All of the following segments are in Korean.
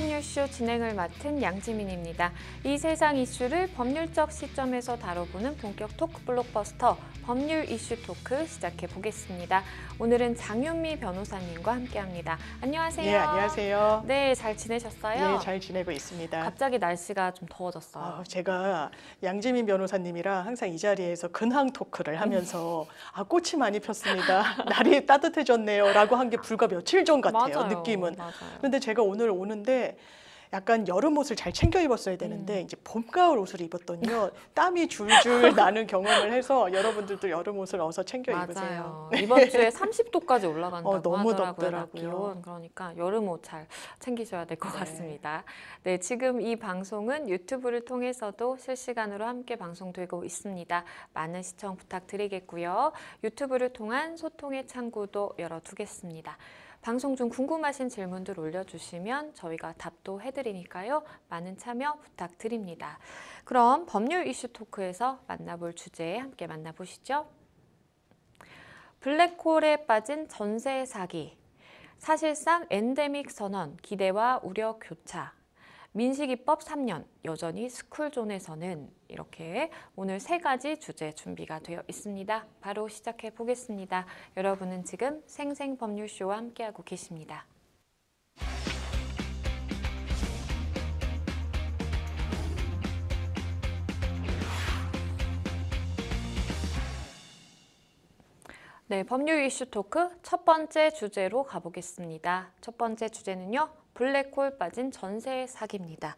생생법률쇼 진행을 맡은 양지민입니다. 이 세상 이슈를 법률적 시점에서 다뤄보는 본격 토크 블록버스터 법률 이슈 토크 시작해 보겠습니다. 오늘은 장윤미 변호사님과 함께합니다. 안녕하세요. 네, 안녕하세요. 네, 잘 지내셨어요? 네, 잘 지내고 있습니다. 갑자기 날씨가 좀 더워졌어요. 제가 양지민 변호사님이랑 항상 이 자리에서 근황 토크를 하면서 꽃이 많이 폈습니다. 날이 따뜻해졌네요 라고 한 게 불과 며칠 전 같아요. 맞아요. 느낌은. 맞아요. 그런데 제가 오늘 오는데 약간 여름 옷을 잘 챙겨 입었어야 되는데 이제 봄, 가을 옷을 입었더니요. 땀이 줄줄 나는 경험을 해서 여러분들도 여름 옷을 어서 챙겨 입으세요. 맞아요. 이번 주에 30도까지 올라간다고 너무 하더라고요. 덥더라고요. 그러니까 여름 옷 잘 챙기셔야 될 것 네. 같습니다. 네, 지금 이 방송은 유튜브를 통해서도 실시간으로 함께 방송되고 있습니다. 많은 시청 부탁드리겠고요. 유튜브를 통한 소통의 창구도 열어두겠습니다. 방송 중 궁금하신 질문들 올려주시면 저희가 답도 해드리니까요. 많은 참여 부탁드립니다. 그럼 법률 이슈 토크에서 만나볼 주제 함께 만나보시죠. 블랙홀에 빠진 전세 사기, 사실상 엔데믹 선언, 기대와 우려 교차, 민식이법 3년, 여전히 스쿨존에서는 이렇게 오늘 세 가지 주제 준비가 되어 있습니다. 바로 시작해 보겠습니다. 여러분은 지금 생생법률쇼와 함께하고 계십니다. 네, 법률 이슈 토크 첫 번째 주제로 가보겠습니다. 첫 번째 주제는요. 블랙홀 빠진 전세 사기입니다.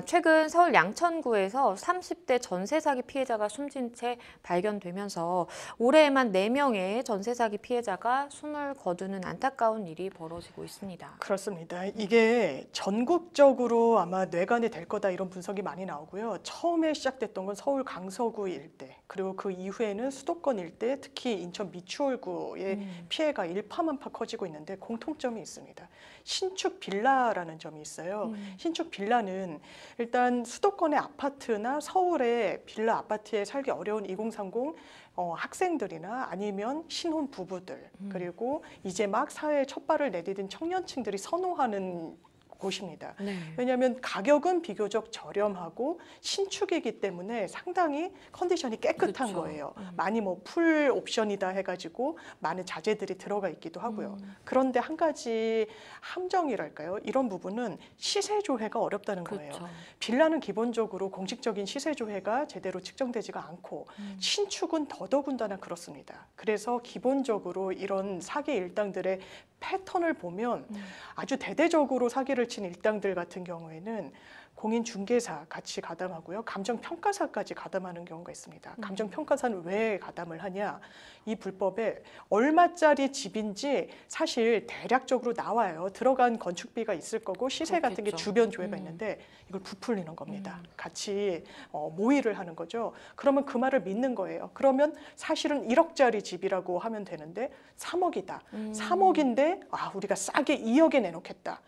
최근 서울 양천구에서 30대 전세 사기 피해자가 숨진 채 발견되면서 올해에만 4명의 전세 사기 피해자가 숨을 거두는 안타까운 일이 벌어지고 있습니다. 그렇습니다. 이게 전국적으로 아마 뇌관이 될 거다 이런 분석이 많이 나오고요. 처음에 시작됐던 건 서울 강서구 일대, 그리고 그 이후에는 수도권 일대, 특히 인천 미추홀구의 피해가 일파만파 커지고 있는데 공통점이 있습니다. 신축 빌라라는 점이 있어요. 신축 빌라는 일단 수도권의 아파트나 서울의 빌라 아파트에 살기 어려운 2030 학생들이나 아니면 신혼 부부들 그리고 이제 막 사회에 첫 발을 내디딘 청년층들이 선호하는 곳입니다. 네. 왜냐하면 가격은 비교적 저렴하고 신축이기 때문에 상당히 컨디션이 깨끗한 그렇죠. 거예요. 많이 풀 옵션이다 해가지고 많은 자재들이 들어가 있기도 하고요. 그런데 한 가지 함정이랄까요? 이런 부분은 시세 조회가 어렵다는 거예요. 그렇죠. 빌라는 기본적으로 공식적인 시세 조회가 제대로 측정되지가 않고 신축은 더더군다나 그렇습니다. 그래서 기본적으로 이런 사기 일당들의 패턴을 보면 아주 대대적으로 사기를 친 일당들 같은 경우에는 공인중개사 같이 가담하고요. 감정평가사까지 가담하는 경우가 있습니다. 감정평가사는 왜 가담을 하냐? 이 불법에 얼마짜리 집인지 사실 대략적으로 나와요. 들어간 건축비가 있을 거고 시세 같은 게 그렇겠죠. 주변 조회가 있는데 이걸 부풀리는 겁니다. 같이 모의를 하는 거죠. 그러면 그 말을 믿는 거예요. 그러면 사실은 1억짜리 집이라고 하면 되는데 3억이다. 3억인데 우리가 싸게 2억에 내놓겠다.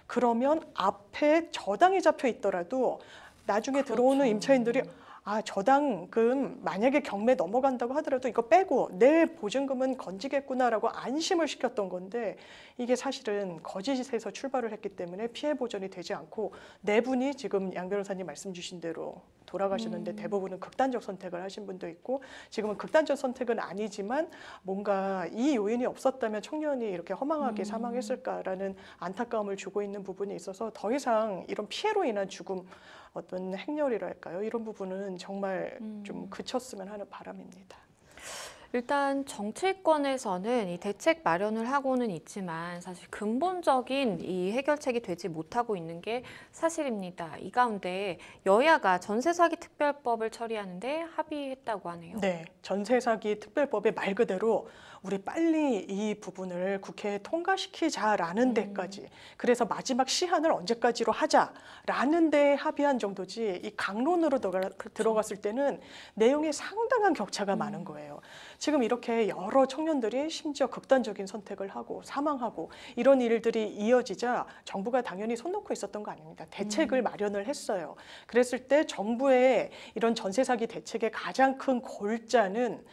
그러면 앞에 저당이 잡혀 있더라도 나중에 그렇죠. 들어오는 임차인들이 저당금 만약에 경매 넘어간다고 하더라도 이거 빼고 내 보증금은 건지겠구나라고 안심을 시켰던 건데 이게 사실은 거짓에서 출발을 했기 때문에 피해 보전이 되지 않고 네 분이 지금 양 변호사님 말씀 주신 대로 돌아가셨는데 대부분은 극단적 선택을 하신 분도 있고 지금은 극단적 선택은 아니지만 뭔가 이 요인이 없었다면 청년이 이렇게 허망하게 사망했을까라는 안타까움을 주고 있는 부분이 있어서 더 이상 이런 피해로 인한 죽음 어떤 행렬이랄까요? 이런 부분은 정말 좀 그쳤으면 하는 바람입니다. 일단 정치권에서는 이 대책 마련을 하고는 있지만 사실 근본적인 이 해결책이 되지 못하고 있는 게 사실입니다. 이 가운데 여야가 전세 사기 특별법을 처리하는데 합의했다고 하네요. 네, 전세 사기 특별법의 말 그대로 우리 빨리 이 부분을 국회에 통과시키자라는 데까지 그래서 마지막 시한을 언제까지로 하자라는 데 합의한 정도지 이 강론으로 들어갔을 때는 내용에 상당한 격차가 많은 거예요. 지금 이렇게 여러 청년들이 심지어 극단적인 선택을 하고 사망하고 이런 일들이 이어지자 정부가 당연히 손 놓고 있었던 거 아닙니다. 대책을 마련을 했어요. 그랬을 때 정부의 이런 전세 사기 대책의 가장 큰 골자는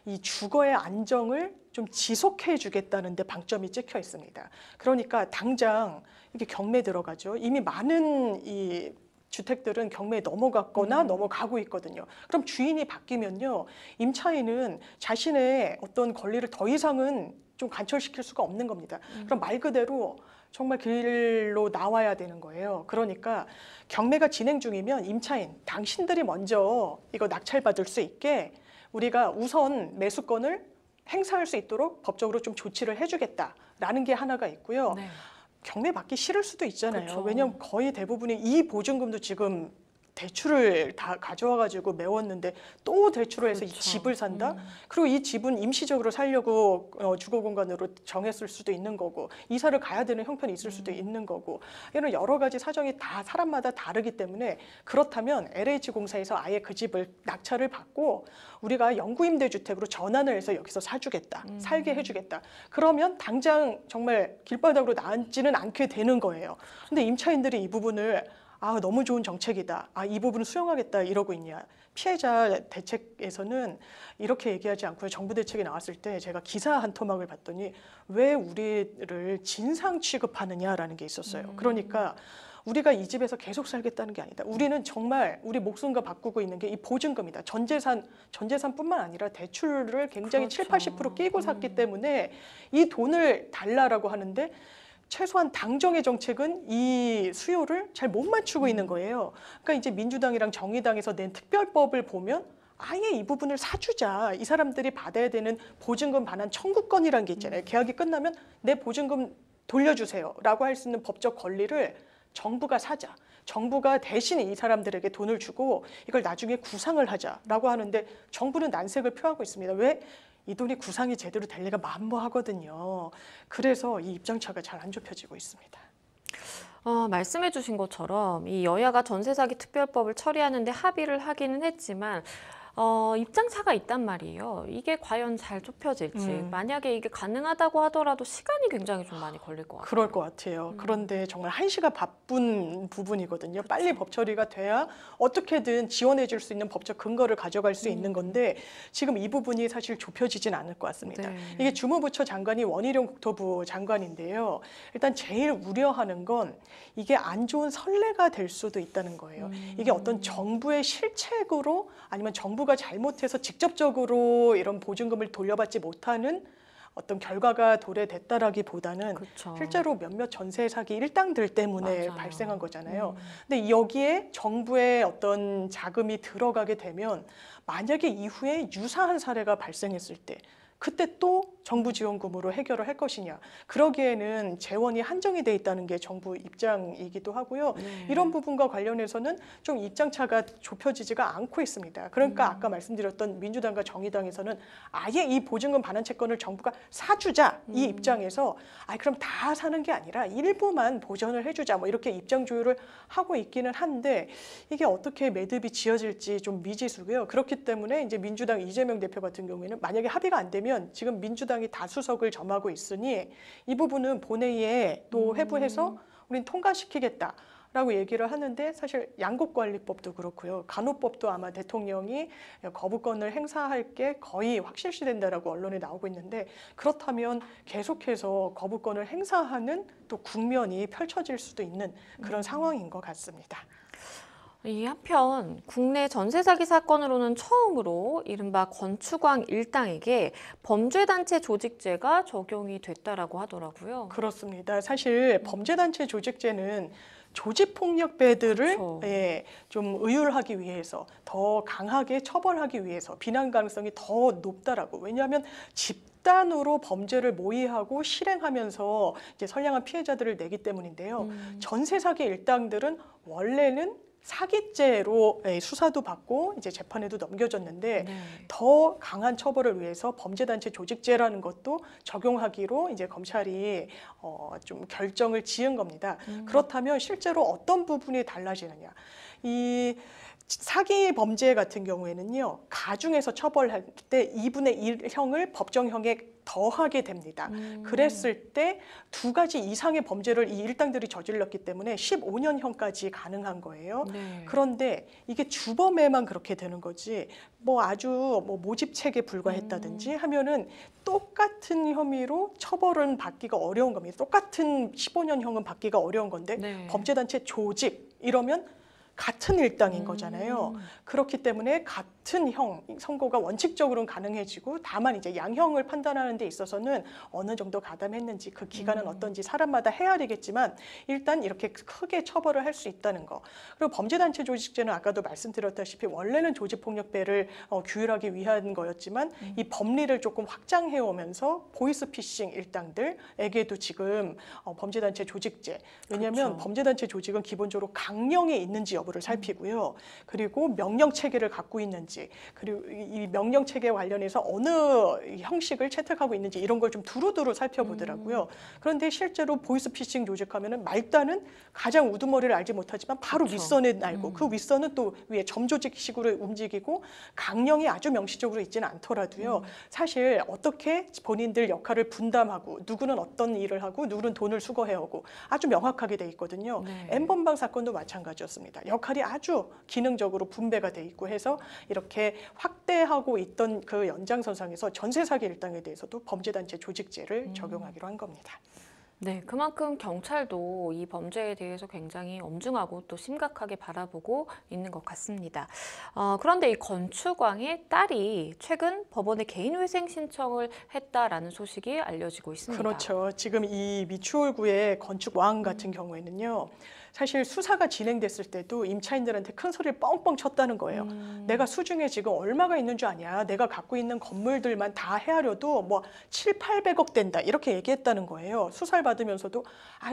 이 주거의 안정을 좀 지속해 주겠다는 데 방점이 찍혀 있습니다. 그러니까 당장 이게 경매 들어가죠. 이미 많은 이 주택들은 경매에 넘어갔거나 넘어가고 있거든요. 그럼 주인이 바뀌면요, 임차인은 자신의 어떤 권리를 더 이상은 좀 간철시킬 수가 없는 겁니다. 그럼 말 그대로 정말 길로 나와야 되는 거예요. 그러니까 경매가 진행 중이면 임차인, 당신들이 먼저 이거 낙찰받을 수 있게 우리가 우선 매수권을 행사할 수 있도록 법적으로 좀 조치를 해주겠다라는 게 하나가 있고요. 네. 경매 받기 싫을 수도 있잖아요. 그렇죠. 왜냐하면 거의 대부분이 이 보증금도 지금 대출을 다 가져와가지고 메웠는데 또 대출을 해서 이 그렇죠. 집을 산다? 그리고 이 집은 임시적으로 살려고 주거 공간으로 정했을 수도 있는 거고, 이사를 가야 되는 형편이 있을 수도 있는 거고, 이런 여러 가지 사정이 다 사람마다 다르기 때문에, 그렇다면 LH공사에서 아예 그 집을 낙찰을 받고 우리가 영구임대주택으로 전환을 해서 여기서 사주겠다, 살게 해주겠다. 그러면 당장 정말 길바닥으로 나앉지는 않게 되는 거예요. 근데 임차인들이 이 부분을 너무 좋은 정책이다, 이 부분을 수용하겠다 이러고 있냐. 피해자 대책에서는 이렇게 얘기하지 않고요. 정부 대책이 나왔을 때 제가 기사 한 토막을 봤더니 왜 우리를 진상 취급하느냐라는 게 있었어요. 그러니까 우리가 이 집에서 계속 살겠다는 게 아니다. 우리는 정말 우리 목숨과 바꾸고 있는 게 이 보증금이다. 전재산뿐만 아니라 대출을 굉장히 그렇죠. 7~80% 끼고 샀기 때문에 이 돈을 달라라고 하는데, 최소한 당정의 정책은 이 수요를 잘 못 맞추고 있는 거예요. 그러니까 이제 민주당이랑 정의당에서 낸 특별법을 보면 아예 이 부분을 사주자. 이 사람들이 받아야 되는 보증금 반환 청구권이라는 게 있잖아요. 계약이 끝나면 내 보증금 돌려주세요라고 할 수 있는 법적 권리를 정부가 사자. 정부가 대신 이 사람들에게 돈을 주고 이걸 나중에 구상을 하자라고 하는데, 정부는 난색을 표하고 있습니다. 왜? 이 돈이 구상이 제대로 될 리가 만무하거든요. 그래서 이 입장차가 잘 안 좁혀지고 있습니다. 말씀해 주신 것처럼 이 여야가 전세 사기 특별법을 처리하는데 합의를 하기는 했지만 입장차가 있단 말이에요. 이게 과연 잘 좁혀질지, 만약에 이게 가능하다고 하더라도 시간이 굉장히 좀 많이 걸릴 것 같아요. 그럴 것 같아요. 그런데 정말 한시가 바쁜 부분이거든요. 빨리 법 처리가 돼야 어떻게든 지원해 줄 수 있는 법적 근거를 가져갈 수 있는 건데, 지금 이 부분이 사실 좁혀지진 않을 것 같습니다. 네. 이게 주무부처 장관이 원희룡 국토부 장관인데요. 일단 제일 우려하는 건 이게 안 좋은 선례가 될 수도 있다는 거예요. 이게 어떤 정부의 실책으로, 아니면 정부가 잘못해서 직접적으로 이런 보증금을 돌려받지 못하는 어떤 결과가 도래됐다라기보다는 그렇죠. 실제로 몇몇 전세 사기 일당들 때문에 맞아요. 발생한 거잖아요. 근데 여기에 정부의 어떤 자금이 들어가게 되면, 만약에 이후에 유사한 사례가 발생했을 때 그때 또 정부 지원금으로 해결을 할 것이냐. 그러기에는 재원이 한정이 돼 있다는 게 정부 입장이기도 하고요. 네. 이런 부분과 관련해서는 좀 입장차가 좁혀지지가 않고 있습니다. 그러니까 아까 말씀드렸던 민주당과 정의당에서는 아예 이 보증금 반환 채권을 정부가 사주자, 이 입장에서 그럼 다 사는 게 아니라 일부만 보전을 해주자, 뭐 이렇게 입장 조율을 하고 있기는 한데, 이게 어떻게 매듭이 지어질지 좀 미지수고요. 그렇기 때문에 이제 민주당 이재명 대표 같은 경우에는 만약에 합의가 안 되면, 지금 민주당이 다수석을 점하고 있으니 이 부분은 본회의에 또 회부해서 우린 통과시키겠다라고 얘기를 하는데, 사실 양곡관리법도 그렇고요. 간호법도 아마 대통령이 거부권을 행사할 게 거의 확실시된다라고 언론에 나오고 있는데, 그렇다면 계속해서 거부권을 행사하는 또 국면이 펼쳐질 수도 있는 그런 상황인 것 같습니다. 이 한편 국내 전세 사기 사건으로는 처음으로 이른바 건축왕 일당에게 범죄단체 조직죄가 적용이 됐다라고 하더라고요. 그렇습니다. 사실 범죄단체 조직죄는 조직폭력배들을 그렇죠. 좀 의율하기 위해서, 더 강하게 처벌하기 위해서 비난 가능성이 더 높다라고. 왜냐하면 집단으로 범죄를 모의하고 실행하면서 이제 선량한 피해자들을 내기 때문인데요. 전세 사기 일당들은 원래는 사기죄로 수사도 받고 이제 재판에도 넘겨졌는데, 네. 더 강한 처벌을 위해서 범죄단체 조직죄라는 것도 적용하기로 이제 검찰이 좀 결정을 지은 겁니다. 그렇다면 실제로 어떤 부분이 달라지느냐? 이 사기 범죄 같은 경우에는요, 가중해서 처벌할 때 2분의 1형을 법정형에 더하게 됩니다. 그랬을 때 두 가지 이상의 범죄를 이 일당들이 저질렀기 때문에 15년형까지 가능한 거예요. 네. 그런데 이게 주범에만 그렇게 되는 거지 뭐 아주 뭐 모집책에 불과했다든지 하면은 똑같은 혐의로 처벌은 받기가 어려운 겁니다. 똑같은 15년형은 받기가 어려운 건데 네. 범죄단체 조직 이러면 같은 일당인 거잖아요. 그렇기 때문에 같은 형 선고가 원칙적으로는 가능해지고 다만 이제 양형을 판단하는 데 있어서는 어느 정도 가담했는지 그 기간은 어떤지 사람마다 헤아리겠지만 일단 이렇게 크게 처벌을 할 수 있다는 거. 그리고 범죄단체 조직죄는 아까도 말씀드렸다시피 원래는 조직폭력배를 규율하기 위한 거였지만 이 법리를 조금 확장해 오면서 보이스피싱 일당들에게도 지금 범죄단체 조직죄. 왜냐하면 그렇죠. 범죄단체 조직은 기본적으로 강령이 있는지 여부를 살피고요. 그리고 명령 체계를 갖고 있는지, 그리고 이 명령 체계 관련해서 어느 형식을 채택하고 있는지 이런 걸 좀 두루두루 살펴보더라고요. 그런데 실제로 보이스피싱 조직하면은 말단은 가장 우두머리를 알지 못하지만 바로 그렇죠. 윗선에 날고 그 윗선은 또 위에 점조직식으로 움직이고 강령이 아주 명시적으로 있지는 않더라도요. 사실 어떻게 본인들 역할을 분담하고 누구는 어떤 일을 하고 누구는 돈을 수거해오고 아주 명확하게 돼 있거든요. 네. N번방 사건도 마찬가지였습니다. 역할이 아주 기능적으로 분배가 돼 있고 해서 이렇게 확대하고 있던 그 연장선상에서 전세 사기 일당에 대해서도 범죄단체 조직죄를 적용하기로 한 겁니다. 네, 그만큼 경찰도 이 범죄에 대해서 굉장히 엄중하고 또 심각하게 바라보고 있는 것 같습니다. 그런데 이 건축왕의 딸이 최근 법원에 개인회생 신청을 했다라는 소식이 알려지고 있습니다. 그렇죠. 지금 이 미추홀구의 건축왕 같은 경우에는요. 사실 수사가 진행됐을 때도 임차인들한테 큰 소리를 뻥뻥 쳤다는 거예요. 내가 수중에 지금 얼마가 있는 줄 아냐. 내가 갖고 있는 건물들만 다 헤아려도 뭐 7, 800억 된다. 이렇게 얘기했다는 거예요. 수사를 받으면서도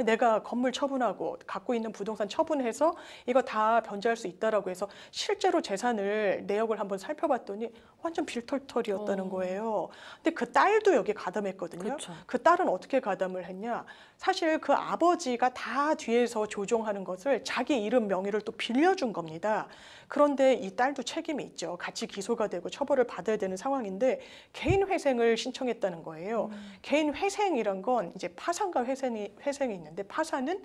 내가 건물 처분하고 갖고 있는 부동산 처분해서 이거 다 변제할 수 있다라고 해서 실제로 재산을 내역을 한번 살펴봤더니 완전 빌털털이었다는 거예요. 근데 그 딸도 여기 가담했거든요. 그렇죠. 그 딸은 어떻게 가담을 했냐? 사실 그 아버지가 다 뒤에서 조종하는 것을 자기 이름 명의를 또 빌려준 겁니다. 그런데 이 딸도 책임이 있죠. 같이 기소가 되고 처벌을 받아야 되는 상황인데 개인 회생을 신청했다는 거예요. 개인 회생이란 건 이제 파산과 회생이 있는데 파산은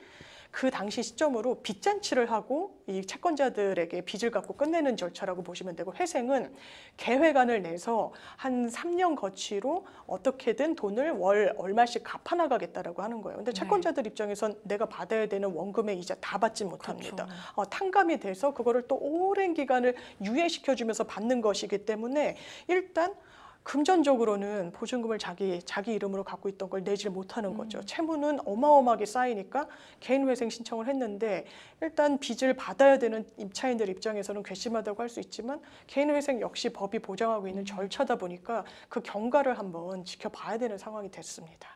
그 당시 시점으로 빚잔치를 하고 이 채권자들에게 빚을 갚고 끝내는 절차라고 보시면 되고 회생은 계획안을 내서 한 3년 거치로 어떻게든 돈을 월 얼마씩 갚아나가겠다라고 하는 거예요. 근데 채권자들 입장에선 내가 받아야 되는 원금의 이자 다 받지 못합니다. 그렇죠. 탕감이 돼서 그거를 또 오랜 기간을 유예시켜주면서 받는 것이기 때문에 일단 금전적으로는 보증금을 자기 이름으로 갖고 있던 걸 내질 못하는 거죠. 채무는 어마어마하게 쌓이니까 개인회생 신청을 했는데 일단 빚을 받아야 되는 임차인들 입장에서는 괘씸하다고 할 수 있지만 개인회생 역시 법이 보장하고 있는 절차다 보니까 그 경과를 한번 지켜봐야 되는 상황이 됐습니다.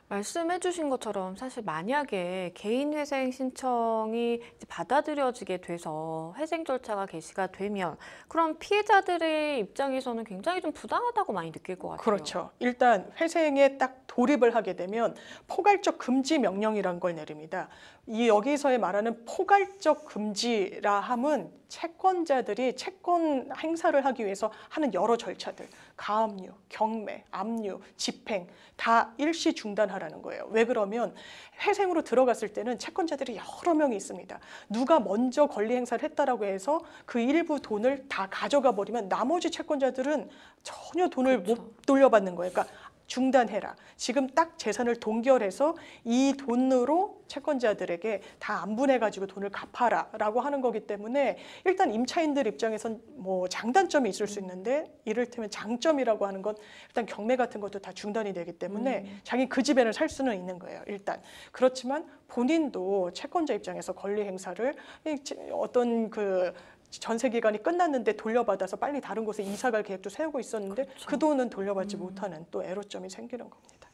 말씀해 주신 것처럼 사실 만약에 개인회생 신청이 이제 받아들여지게 돼서 회생 절차가 개시가 되면 그럼 피해자들의 입장에서는 굉장히 좀 부당하다고 많이 느낄 것 같아요. 그렇죠. 일단 회생에 딱 돌입을 하게 되면 포괄적 금지 명령이란 걸 내립니다. 이 여기서의 말하는 포괄적 금지라 함은 채권자들이 채권 행사를 하기 위해서 하는 여러 절차들, 가압류, 경매, 압류, 집행 다 일시 중단하라는 거예요. 왜 그러면 회생으로 들어갔을 때는 채권자들이 여러 명이 있습니다. 누가 먼저 권리 행사를 했다라고 해서 그 일부 돈을 다 가져가 버리면 나머지 채권자들은 전혀 돈을 못 돌려받는 거예요. 그러니까 중단해라. 지금 딱 재산을 동결해서 이 돈으로 채권자들에게 다 안분해가지고 돈을 갚아라라고 하는 거기 때문에 일단 임차인들 입장에선 뭐 장단점이 있을 수 있는데 이를테면 장점이라고 하는 건 일단 경매 같은 것도 다 중단이 되기 때문에 자기 그 집에는 살 수는 있는 거예요. 일단 그렇지만 본인도 채권자 입장에서 권리 행사를 어떤 그 전세 기간이 끝났는데 돌려받아서 빨리 다른 곳에 이사 갈 계획도 세우고 있었는데 그렇죠. 그 돈은 돌려받지 못하는 또 애로점이 생기는 겁니다.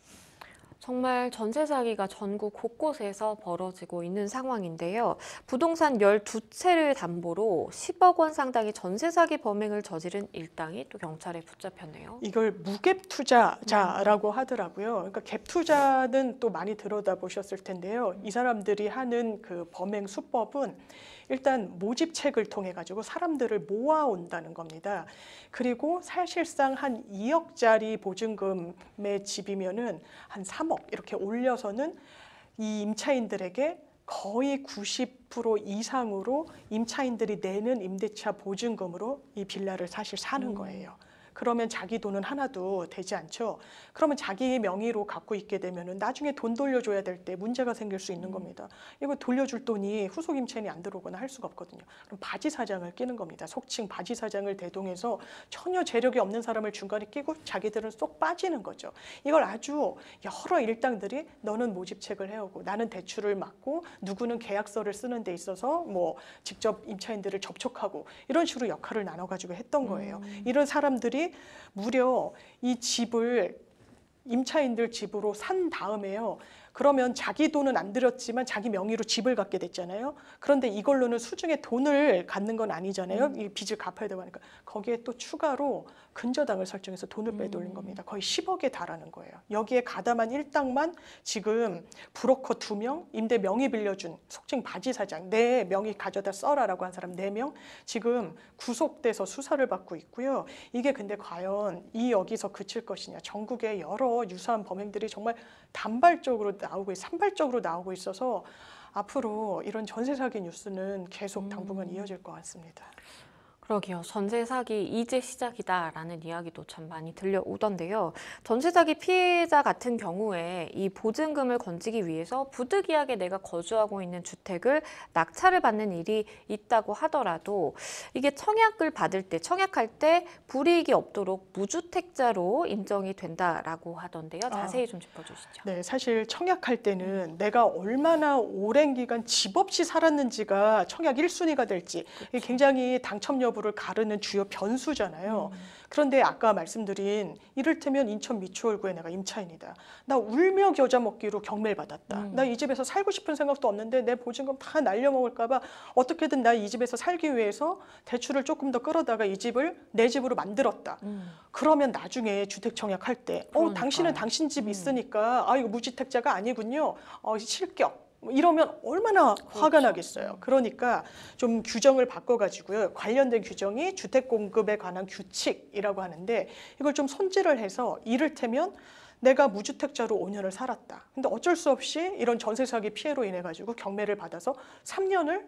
정말 전세 사기가 전국 곳곳에서 벌어지고 있는 상황인데요. 부동산 12채를 담보로 10억 원 상당의 전세 사기 범행을 저지른 일당이 또 경찰에 붙잡혔네요. 이걸 무갭 투자자라고 하더라고요. 그러니까 갭 투자는 또 많이 들여다보셨을 텐데요. 이 사람들이 하는 그 범행 수법은 일단 모집책을 통해 가지고 사람들을 모아온다는 겁니다. 그리고 사실상 한 2억짜리 보증금의 집이면은 한 3억 이렇게 올려서는 이 임차인들에게 거의 90% 이상으로 임차인들이 내는 임대차 보증금으로 이 빌라를 사실 사는 거예요. 그러면 자기 돈은 하나도 되지 않죠. 그러면 자기 명의로 갖고 있게 되면은 나중에 돈 돌려줘야 될 때 문제가 생길 수 있는 겁니다. 이거 돌려줄 돈이 후속 임차인이 안 들어오거나 할 수가 없거든요. 그럼 바지 사장을 끼는 겁니다. 속칭 바지 사장을 대동해서 전혀 재력이 없는 사람을 중간에 끼고 자기들은 쏙 빠지는 거죠. 이걸 아주 여러 일당들이 너는 모집책을 해오고 나는 대출을 맡고 누구는 계약서를 쓰는 데 있어서 뭐 직접 임차인들을 접촉하고 이런 식으로 역할을 나눠가지고 했던 거예요. 이런 사람들이 무려 이 집을 임차인들 집으로 산 다음에요. 그러면 자기 돈은 안 들였지만 자기 명의로 집을 갖게 됐잖아요. 그런데 이걸로는 수중에 돈을 갖는 건 아니잖아요. 이 빚을 갚아야 되고 하니까 거기에 또 추가로 근저당을 설정해서 돈을 빼돌린 겁니다. 거의 10억에 달하는 거예요. 여기에 가담한 일당만 지금 브로커 2명, 임대 명의 빌려준 속칭 바지 사장, 내 명의 가져다 써라라고 한 사람 4명 지금 구속돼서 수사를 받고 있고요. 이게 근데 과연 이 여기서 그칠 것이냐. 전국의 여러 유사한 범행들이 정말 단발적으로 나오고 산발적으로 나오고 있어서 앞으로 이런 전세 사기 뉴스는 계속 당분간 이어질 것 같습니다. 그러게요. 전세 사기 이제 시작이다라는 이야기도 참 많이 들려오던데요. 전세 사기 피해자 같은 경우에 이 보증금을 건지기 위해서 부득이하게 내가 거주하고 있는 주택을 낙찰을 받는 일이 있다고 하더라도 이게 청약을 받을 때, 청약할 때 불이익이 없도록 무주택자로 인정이 된다라고 하던데요. 자세히 좀 짚어주시죠. 네, 사실 청약할 때는 내가 얼마나 오랜 기간 집 없이 살았는지가 청약 1순위가 될지 이게 굉장히 당첨 여부를 가르는 주요 변수잖아요. 그런데 아까 말씀드린 이를테면 인천 미추홀구에 내가 임차인이다. 나 울며 겨자 먹기로 경매를 받았다. 나 이 집에서 살고 싶은 생각도 없는데 내 보증금 다 날려먹을까 봐 어떻게든 나 이 집에서 살기 위해서 대출을 조금 더 끌어다가 이 집을 내 집으로 만들었다. 그러면 나중에 주택 청약할 때 당신은 당신 집 있으니까 이거 무주택자가 아니군요. 실격. 이러면 얼마나 화가 나겠어요. 그러니까 좀 규정을 바꿔가지고요. 관련된 규정이 주택 공급에 관한 규칙이라고 하는데 이걸 좀 손질을 해서 이를테면 내가 무주택자로 5년을 살았다. 근데 어쩔 수 없이 이런 전세 사기 피해로 인해 가지고 경매를 받아서 3년을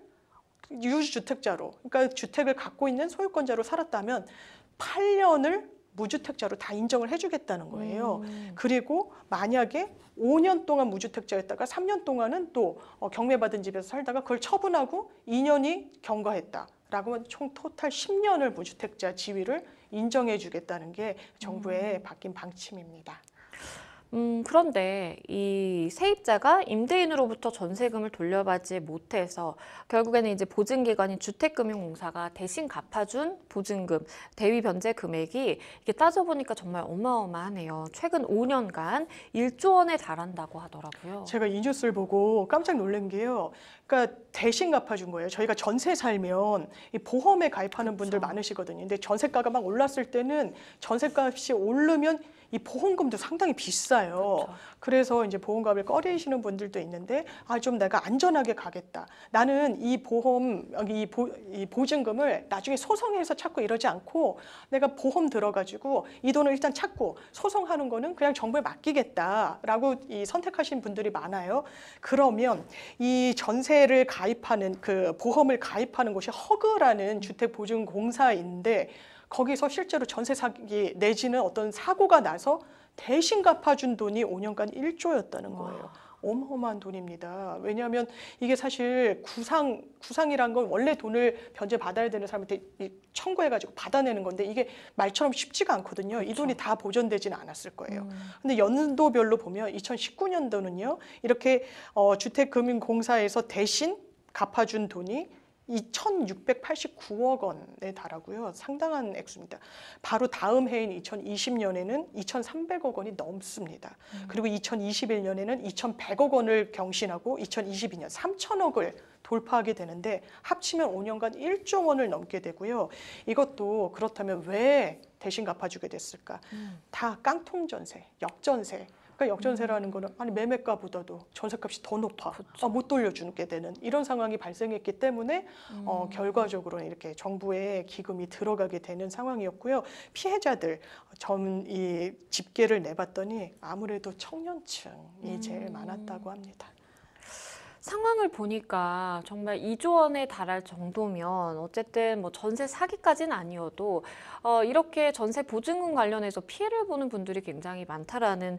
유주택자로, 그러니까 주택을 갖고 있는 소유권자로 살았다면 8년을 무주택자로 다 인정을 해주겠다는 거예요. 그리고 만약에 5년 동안 무주택자였다가 3년 동안은 또 경매받은 집에서 살다가 그걸 처분하고 2년이 경과했다라고 하면 총 토탈 10년을 무주택자 지위를 인정해 주겠다는 게 정부의 바뀐 방침입니다. 그런데 이 세입자가 임대인으로부터 전세금을 돌려받지 못해서 결국에는 이제 보증기관인 주택금융공사가 대신 갚아준 보증금, 대위 변제 금액이 이게 따져보니까 정말 어마어마하네요. 최근 5년간 1조 원에 달한다고 하더라고요. 제가 이 뉴스를 보고 깜짝 놀란 게요. 그러니까 대신 갚아준 거예요. 저희가 전세 살면 이 보험에 가입하는 분들 많으시거든요. 근데 전세가가 막 올랐을 때는 전세값이 오르면 이 보험금도 상당히 비싸요. 그래서 이제 보험값을 꺼리시는 분들도 있는데 좀 내가 안전하게 가겠다. 나는 이 보증금을 나중에 소송해서 찾고 이러지 않고 내가 보험 들어가지고 이 돈을 일단 찾고 소송하는 거는 그냥 정부에 맡기겠다라고 선택하신 분들이 많아요. 그러면 이 전세를 가입하는 그 보험을 가입하는 곳이 허그라는 주택보증공사인데 거기서 실제로 전세 사기 내지는 어떤 사고가 나서 대신 갚아준 돈이 5년간 1조였다는 거예요. 어마어마한 돈입니다. 왜냐하면 이게 사실 구상이란 건 원래 돈을 변제받아야 되는 사람한테 청구해가지고 받아내는 건데 이게 말처럼 쉽지가 않거든요. 그렇죠. 이 돈이 다 보존되지는 않았을 거예요. 근데 연도별로 보면 2019년도는요. 이렇게 주택금융공사에서 대신 갚아준 돈이 2,689억 원에 달하고요. 상당한 액수입니다. 바로 다음 해인 2020년에는 2,300억 원이 넘습니다. 그리고 2021년에는 2,100억 원을 경신하고 2022년 3,000억을 돌파하게 되는데 합치면 5년간 1조 원을 넘게 되고요. 이것도 그렇다면 왜 대신 갚아주게 됐을까? 다 깡통 전세, 역전세, 그러니까 역전세라는 거는 아니 매매가보다도 전세값이 더 높아. 그쵸. 못 돌려주게 되는 이런 상황이 발생했기 때문에 결과적으로는 이렇게 정부의 기금이 들어가게 되는 상황이었고요. 피해자들 이 집계를 내봤더니 아무래도 청년층이 제일 많았다고 합니다. 상황을 보니까 정말 2조 원에 달할 정도면 어쨌든 뭐 전세 사기까지는 아니어도 이렇게 전세 보증금 관련해서 피해를 보는 분들이 굉장히 많다라는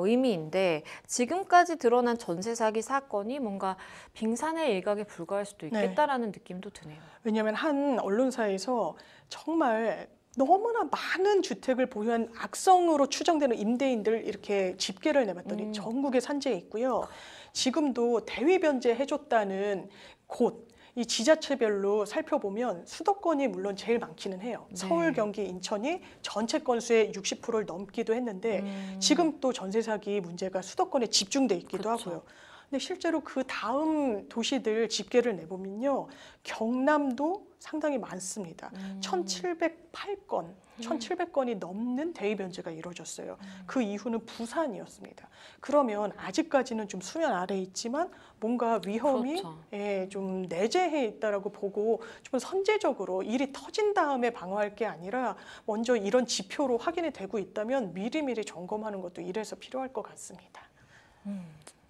의미인데 지금까지 드러난 전세 사기 사건이 뭔가 빙산의 일각에 불과할 수도 있겠다라는 느낌도 드네요. 왜냐하면 한 언론사에서 정말 너무나 많은 주택을 보유한 악성으로 추정되는 임대인들 이렇게 집계를 내봤더니 전국에 산재해 있고요. 지금도 대위 변제해줬다는 곳, 이 지자체별로 살펴보면 수도권이 물론 제일 많기는 해요. 네. 서울, 경기, 인천이 전체 건수의 60%를 넘기도 했는데 지금 또 전세 사기 문제가 수도권에 집중돼 있기도 그쵸. 하고요. 근데 실제로 그 다음 도시들 집계를 내보면요. 경남도 상당히 많습니다. 1,708건, 1,700건이 넘는 대위 변제가 이루어졌어요. 그 이후는 부산이었습니다. 그러면 아직까지는 좀 수면 아래에 있지만 뭔가 위험이 그렇죠. 좀 내재해 있다라고 보고 좀 선제적으로 일이 터진 다음에 방어할 게 아니라 먼저 이런 지표로 확인이 되고 있다면 미리미리 점검하는 것도 이래서 필요할 것 같습니다.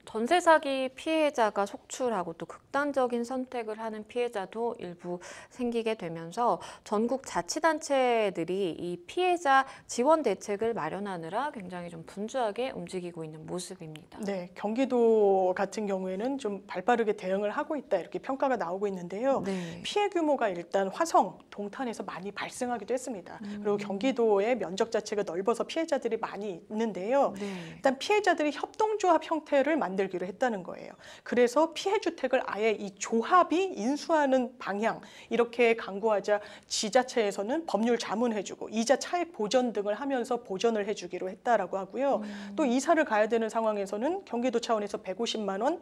전세 사기 피해자가 속출하고 또 극단적인 선택을 하는 피해자도 일부 생기게 되면서 전국 자치단체들이 이 피해자 지원 대책을 마련하느라 굉장히 좀 분주하게 움직이고 있는 모습입니다. 네, 경기도 같은 경우에는 좀 발빠르게 대응을 하고 있다 이렇게 평가가 나오고 있는데요. 네. 피해 규모가 일단 화성, 동탄에서 많이 발생하기도 했습니다. 그리고 경기도의 면적 자체가 넓어서 피해자들이 많이 있는데요. 네. 일단 피해자들이 협동조합 형태를 만들기로 했다는 거예요. 그래서 피해 주택을 아예 이 조합이 인수하는 방향 이렇게 강구하자 지자체에서는 법률 자문해주고 이자 차액 보전 등을 하면서 보전을 해주기로 했다라고 하고요. 또 이사를 가야 되는 상황에서는 경기도 차원에서 150만 원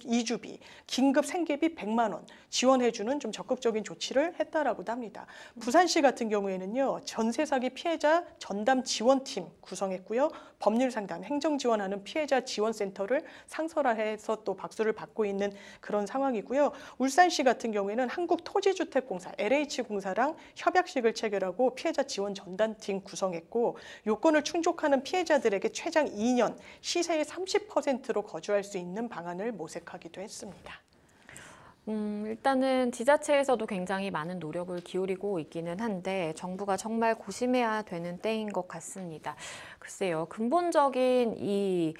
이주비, 긴급 생계비 100만 원 지원해주는 좀 적극적인 조치를 했다라고도 합니다. 부산시 같은 경우에는요. 전세 사기 피해자 전담 지원팀 구성했고요. 법률 상담, 행정 지원하는 피해자 지원센터를 상설화해서 또 박수를 받고 있는 그런 상황이고요. 울산시 같은 경우에는 한국토지주택공사 LH공사랑 협약식을 체결하고 피해자 지원 전담팀 구성했고 요건을 충족하는 피해자들에게 최장 2년 시세의 30%로 거주할 수 있는 방안을 모색하기도 했습니다. 일단은 지자체에서도 굉장히 많은 노력을 기울이고 있기는 한데 정부가 정말 고심해야 되는 때인 것 같습니다. 글쎄요, 근본적인 이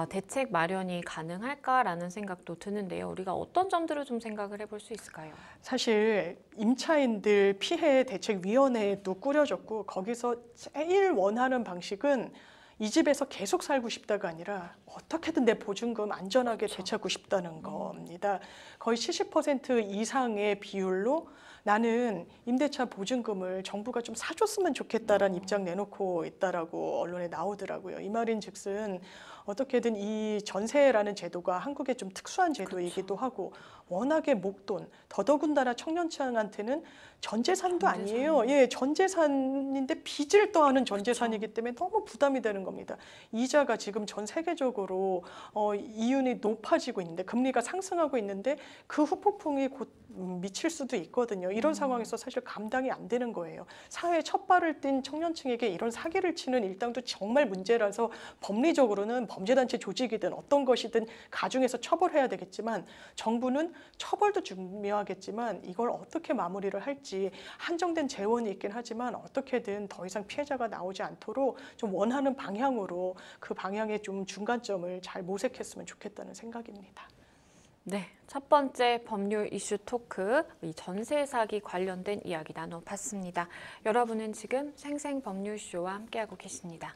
대책 마련이 가능할까라는 생각도 드는데요. 우리가 어떤 점들을 좀 생각을 해볼 수 있을까요? 사실 임차인들 피해 대책위원회도 꾸려졌고 거기서 제일 원하는 방식은 이 집에서 계속 살고 싶다가 아니라 어떻게든 내 보증금 안전하게 되찾고 싶다는 겁니다. 거의 70% 이상의 비율로 나는 임대차 보증금을 정부가 좀 사줬으면 좋겠다라는 입장 내놓고 있다라고 언론에 나오더라고요. 이 말인즉슨 어떻게든 이 전세라는 제도가 한국의 좀 특수한 제도이기도 하고 워낙에 목돈, 더더군다나 청년층한테는 전재산도 아니에요. 예, 전재산인데 빚을 떠안은 전재산이기 때문에 너무 부담이 되는 겁니다. 이자가 지금 전 세계적으로 이윤이 높아지고 있는데 금리가 상승하고 있는데 그 후폭풍이 곧 미칠 수도 있거든요. 이런 상황에서 사실 감당이 안 되는 거예요. 사회에 첫 발을 띈 청년층에게 이런 사기를 치는 일당도 정말 문제라서 법리적으로는 범죄단체 조직이든 어떤 것이든 가중해서 처벌해야 되겠지만 정부는 처벌도 중요하겠지만 이걸 어떻게 마무리를 할지 한정된 재원이 있긴 하지만 어떻게든 더 이상 피해자가 나오지 않도록 좀 원하는 방향으로 그 방향의 좀 중간점을 잘 모색했으면 좋겠다는 생각입니다. 네, 첫 번째 법률 이슈 토크, 이 전세 사기 관련된 이야기 나눠봤습니다. 여러분은 지금 생생법률쇼와 함께하고 계십니다.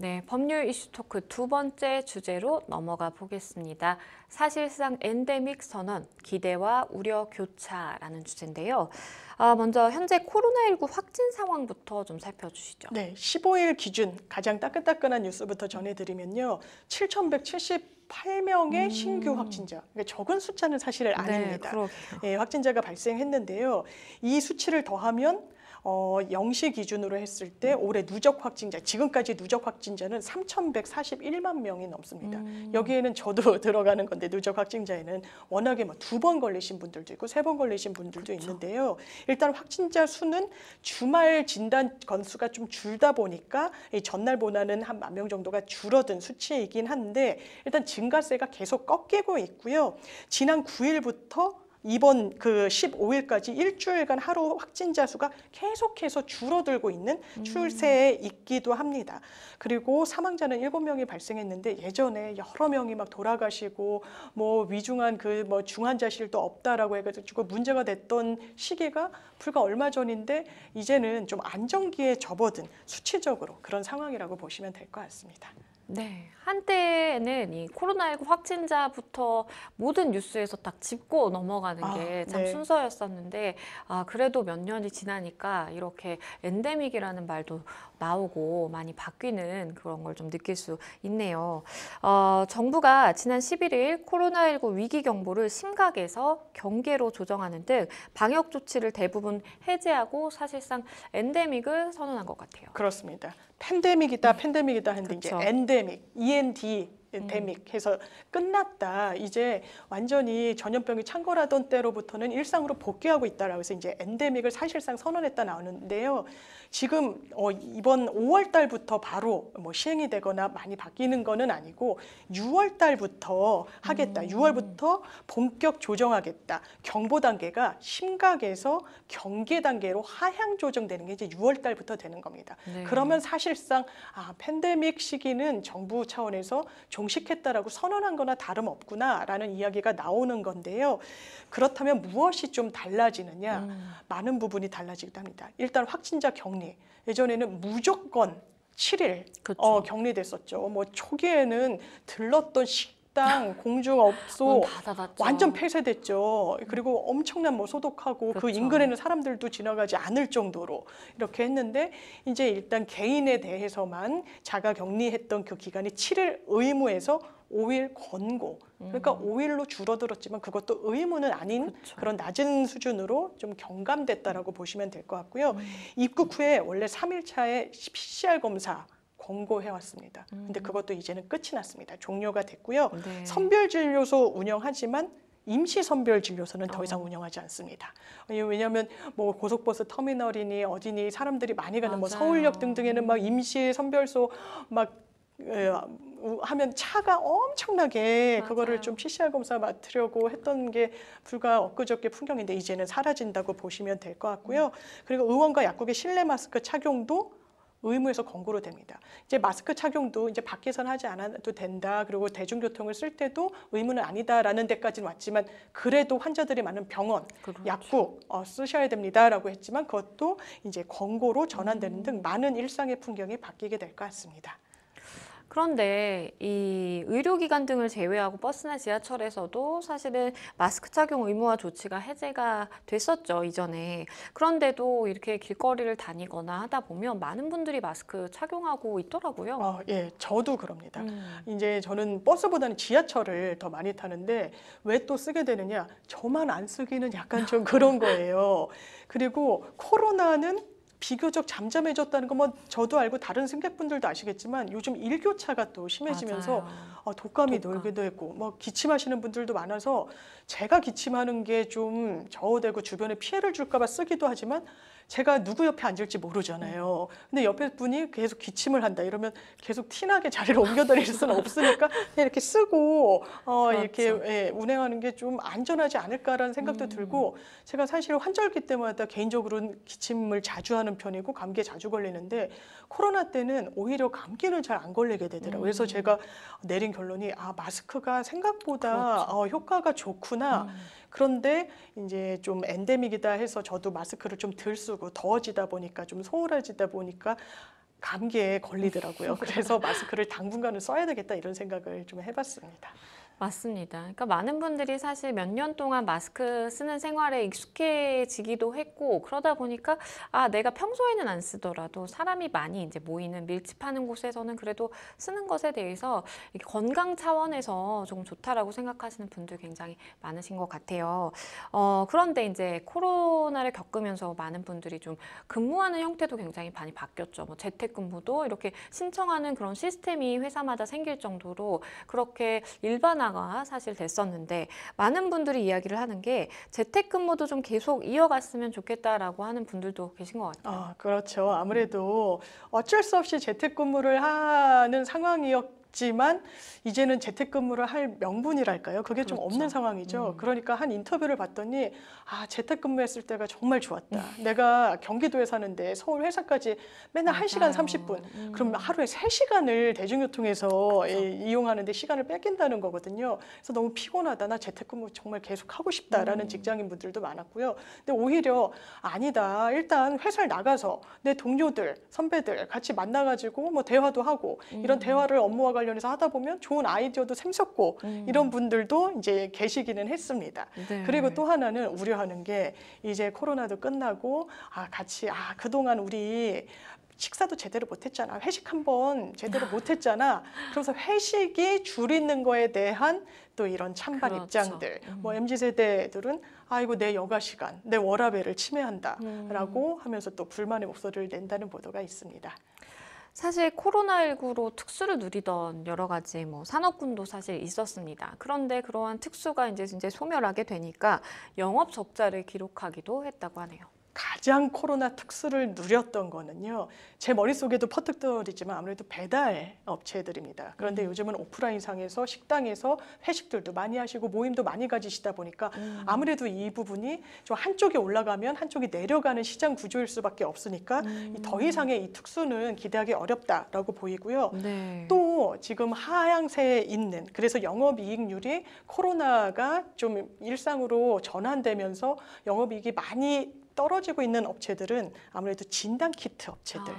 네, 법률 이슈 토크 두 번째 주제로 넘어가 보겠습니다. 사실상 엔데믹 선언, 기대와 우려 교차라는 주제인데요. 먼저 현재 코로나19 확진 상황부터 좀 살펴주시죠. 네, 15일 기준 가장 따끈따끈한 뉴스부터 전해드리면요. 7,178명의 신규 확진자. 그러니까 적은 숫자는 사실 아닙니다. 그러게요. 예, 확진자가 발생했는데요. 이 수치를 더하면 0시 기준으로 했을 때 올해 누적 확진자, 지금까지 누적 확진자는 3,141만 명이 넘습니다. 여기에는 저도 들어가는 건데 누적 확진자에는 워낙에 뭐 2번 걸리신 분들도 있고 3번 걸리신 분들도 있는데요. 일단 확진자 수는 주말 진단 건수가 좀 줄다 보니까 이 전날보다는 한 10,000명 정도가 줄어든 수치이긴 한데 일단 증가세가 계속 꺾이고 있고요. 지난 9일부터 이번 그 15일까지 일주일간 하루 확진자 수가 계속해서 줄어들고 있는 추세에 있기도 합니다. 그리고 사망자는 7명이 발생했는데 예전에 여러 명이 막 돌아가시고 뭐 위중한 그 뭐 중환자실도 없다라고 해가지고 문제가 됐던 시기가 불과 얼마 전인데 이제는 좀 안정기에 접어든 수치적으로 그런 상황이라고 보시면 될 것 같습니다. 네, 한때는 이 코로나19 확진자부터 모든 뉴스에서 딱 짚고 넘어가는 게 참 네. 순서였었는데, 그래도 몇 년이 지나니까 이렇게 엔데믹이라는 말도 나오고 많이 바뀌는 그런 걸 좀 느낄 수 있네요. 정부가 지난 11일 코로나19 위기 경보를 심각에서 경계로 조정하는 등 방역 조치를 대부분 해제하고 사실상 엔데믹을 선언한 것 같아요. 그렇습니다. 팬데믹이다, 팬데믹이다 했는데 이제 그쵸. 엔데믹, 데믹 해서 끝났다. 이제 완전히 전염병이 창궐하던 때로부터는 일상으로 복귀하고 있다라고 해서 이제 엔데믹을 사실상 선언했다 나오는데요. 지금 이번 5월 달부터 바로 뭐 시행이 되거나 많이 바뀌는 거는 아니고 6월 달부터 하겠다. 6월부터 본격 조정하겠다. 경보 단계가 심각에서 경계 단계로 하향 조정되는 게 이제 6월 달부터 되는 겁니다. 네. 그러면 사실상 팬데믹 시기는 정부 차원에서 종식했다라고 선언한 거나 다름없구나라는 이야기가 나오는 건데요. 그렇다면 무엇이 좀 달라지느냐? 많은 부분이 달라지기도 합니다. 일단 확진자 격리. 예전에는 무조건 7일 그쵸. 격리됐었죠. 뭐 초기에는 들렀던 식당, 공중업소 다 닫았죠. 완전 폐쇄됐죠. 그리고 엄청난 뭐 소독하고 그 그렇죠. 인근에는 사람들도 지나가지 않을 정도로 이렇게 했는데 이제 일단 개인에 대해서만 자가 격리했던 그 기간이 7일 의무에서 5일 권고. 그러니까 5일로 줄어들었지만 그것도 의무는 아닌 그쵸. 그런 낮은 수준으로 좀 경감됐다라고 보시면 될 것 같고요. 입국 후에 원래 3일차에 PCR 검사 권고해왔습니다. 근데 그것도 이제는 끝이 났습니다. 종료가 됐고요. 네. 선별진료소 운영하지만 임시 선별진료소는 더 이상 운영하지 않습니다. 왜냐하면 뭐 고속버스 터미널이니 어디니 사람들이 많이 가는 뭐 맞아요. 서울역 등등에는 막 임시 선별소 막 하면 차가 엄청나게 그거를 맞아요. 좀 PCR 검사 맡으려고 했던 게 불과 엊그저께 풍경인데 이제는 사라진다고 보시면 될 것 같고요. 그리고 의원과 약국의 실내 마스크 착용도 의무에서 권고로 됩니다. 이제 마스크 착용도 이제 밖에서는 하지 않아도 된다. 그리고 대중교통을 쓸 때도 의무는 아니다라는 데까지는 왔지만 그래도 환자들이 많은 병원, 그렇죠. 약국 쓰셔야 됩니다라고 했지만 그것도 이제 권고로 전환되는 등 많은 일상의 풍경이 바뀌게 될 것 같습니다. 그런데 이 의료기관 등을 제외하고 버스나 지하철에서도 사실은 마스크 착용 의무화 조치가 해제가 됐었죠, 이전에. 그런데도 이렇게 길거리를 다니거나 하다 보면 많은 분들이 마스크 착용하고 있더라고요. 예, 저도 그럽니다. 이제 저는 버스보다는 지하철을 더 많이 타는데 왜 또 쓰게 되느냐? 저만 안 쓰기는 약간 좀 그런 거예요. 그리고 코로나는 비교적 잠잠해졌다는 거 뭐 저도 알고 다른 승객분들도 아시겠지만 요즘 일교차가 또 심해지면서 독감이 독감. 놀기도 했고 뭐 기침하시는 분들도 많아서 제가 기침하는 게 좀 저어되고 주변에 피해를 줄까 봐 쓰기도 하지만 제가 누구 옆에 앉을지 모르잖아요. 근데 옆에 분이 계속 기침을 한다 이러면 계속 티나게 자리를 옮겨 다닐 수는 없으니까 그냥 이렇게 쓰고 이렇게 예, 운행하는 게 좀 안전하지 않을까라는 생각도 들고 제가 사실 환절기 때마다 개인적으로는 기침을 자주 하는 편이고 감기에 자주 걸리는데 코로나 때는 오히려 감기는 잘 안 걸리게 되더라고요. 그래서 제가 내린 결론이 마스크가 생각보다 효과가 좋구나. 그런데 이제 좀 엔데믹이다 해서 저도 마스크를 좀 덜 쓰고 더워지다 보니까 좀 소홀해지다 보니까 감기에 걸리더라고요. 그래서 마스크를 당분간은 써야 되겠다 이런 생각을 좀 해봤습니다. 맞습니다. 그러니까 많은 분들이 사실 몇 년 동안 마스크 쓰는 생활에 익숙해지기도 했고 그러다 보니까 내가 평소에는 안 쓰더라도 사람이 많이 이제 모이는 밀집하는 곳에서는 그래도 쓰는 것에 대해서 이게 건강 차원에서 조금 좋다라고 생각하시는 분들 굉장히 많으신 것 같아요. 그런데 이제 코로나를 겪으면서 많은 분들이 좀 근무하는 형태도 굉장히 많이 바뀌었죠. 뭐 재택근무도 이렇게 신청하는 그런 시스템이 회사마다 생길 정도로 그렇게 일반화가 사실 됐었는데 많은 분들이 이야기를 하는 게 재택근무도 좀 계속 이어갔으면 좋겠다라고 하는 분들도 계신 것 같아요. 그렇죠. 아무래도 어쩔 수 없이 재택근무를 하는 상황이었지만 이제는 재택근무를 할 명분이랄까요? 그게 좀 없는 상황이죠. 그러니까 한 인터뷰를 봤더니 재택근무했을 때가 정말 좋았다. 내가 경기도에 사는데 서울 회사까지 맨날 1시간 30분. 그럼 하루에 3시간을 대중교통에서 이용하는데 시간을 뺏긴다는 거거든요. 그래서 너무 피곤하다. 나 재택근무 정말 계속 하고 싶다라는 직장인분들도 많았고요. 근데 오히려 아니다. 일단 회사를 나가서 내 동료들, 선배들 같이 만나가지고 뭐 대화도 하고 이런 대화를 업무와 관련해서 하다 보면 좋은 아이디어도 샘솟고 이런 분들도 이제 계시기는 했습니다. 네. 그리고 또 하나는 우려하는 게 이제 코로나도 끝나고 같이 그동안 우리 식사도 제대로 못했잖아. 회식 한번 제대로 못했잖아. 그래서 회식이 줄이는 거에 대한 또 이런 찬반 그렇죠. 입장들. 뭐 MZ세대들은 이거 내 여가 시간, 내 워라밸을 침해한다라고 하면서 또 불만의 목소리를 낸다는 보도가 있습니다. 사실 코로나19로 특수를 누리던 여러 가지 뭐 산업군도 사실 있었습니다. 그런데 그러한 특수가 이제 소멸하게 되니까 영업 적자를 기록하기도 했다고 하네요. 가장 코로나 특수를 누렸던 거는요. 제 머릿속에도 퍼뜩 떠오르지만 아무래도 배달 업체들입니다. 그런데 요즘은 오프라인상에서 식당에서 회식들도 많이 하시고 모임도 많이 가지시다 보니까 아무래도 이 부분이 좀 한쪽이 올라가면 한쪽이 내려가는 시장 구조일 수밖에 없으니까 더 이상의 이 특수는 기대하기 어렵다라고 보이고요. 네. 또 지금 하향세에 있는 그래서 영업이익률이 코로나가 좀 일상으로 전환되면서 영업이익이 많이 떨어지고 있는 업체들은 아무래도 진단키트 업체들.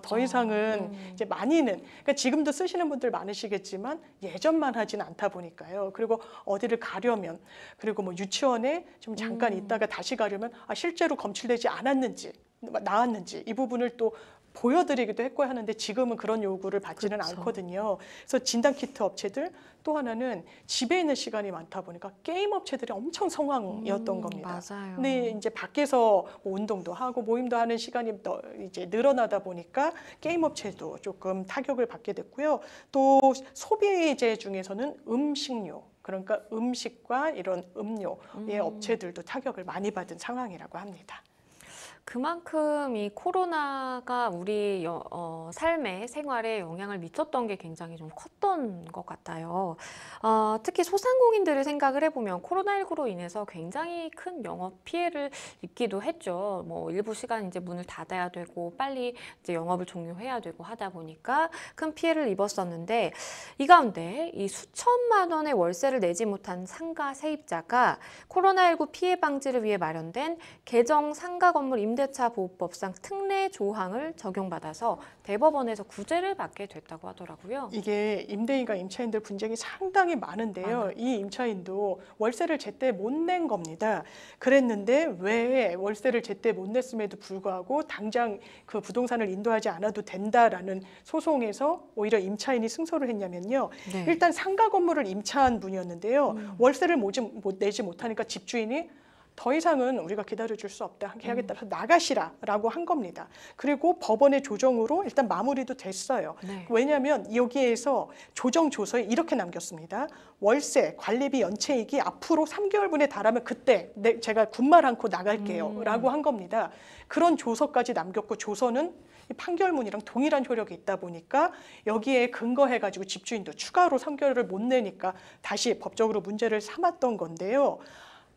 더 이상은 이제 많이는 그러니까 지금도 쓰시는 분들 많으시겠지만 예전만 하진 않다 보니까요. 그리고 어디를 가려면 그리고 뭐 유치원에 좀 잠깐 있다가 다시 가려면 실제로 검출되지 않았는지 나왔는지 이 부분을 또 보여드리기도 했고 하는데 지금은 그런 요구를 받지는 않거든요. 그래서 진단키트 업체들 또 하나는 집에 있는 시간이 많다 보니까 게임 업체들이 엄청 성황이었던 겁니다. 맞아요. 근데 이제 밖에서 뭐 운동도 하고 모임도 하는 시간이 이제 늘어나다 보니까 게임 업체도 조금 타격을 받게 됐고요. 또 소비재 중에서는 음식료 그러니까 음식과 이런 음료의 업체들도 타격을 많이 받은 상황이라고 합니다. 그만큼 이 코로나가 우리 삶에 생활에 영향을 미쳤던 게 굉장히 좀 컸던 것 같아요. 특히 소상공인들을 생각을 해보면 코로나19로 인해서 굉장히 큰 영업 피해를 입기도 했죠. 뭐 일부 시간 이제 문을 닫아야 되고 빨리 이제 영업을 종료해야 되고 하다 보니까 큰 피해를 입었었는데 이 가운데 이 수천만 원의 월세를 내지 못한 상가 세입자가 코로나19 피해 방지를 위해 마련된 개정 상가 건물 임대차 보호법상 특례 조항을 적용받아서 대법원에서 구제를 받게 됐다고 하더라고요. 이게 임대인과 임차인들 분쟁이 상당히 많은데요. 이 임차인도 월세를 제때 못 낸 겁니다. 그랬는데 왜 월세를 제때 못 냈음에도 불구하고 당장 그 부동산을 인도하지 않아도 된다라는 소송에서 오히려 임차인이 승소를 했냐면요. 네. 일단 상가 건물을 임차한 분이었는데요. 월세를 내지 못하니까 집주인이 더 이상은 우리가 기다려줄 수 없다. 계약에 따라서 나가시라라고 한 겁니다. 그리고 법원의 조정으로 일단 마무리도 됐어요. 네. 왜냐하면 여기에서 조정 조서에 이렇게 남겼습니다. 월세, 관리비, 연체이익이 앞으로 3개월분에 달하면 그때 제가 군말 않고 나갈게요. 라고 한 겁니다. 그런 조서까지 남겼고 조서는 판결문이랑 동일한 효력이 있다 보니까 여기에 근거해가지고 집주인도 추가로 3개월을 못 내니까 다시 법적으로 문제를 삼았던 건데요.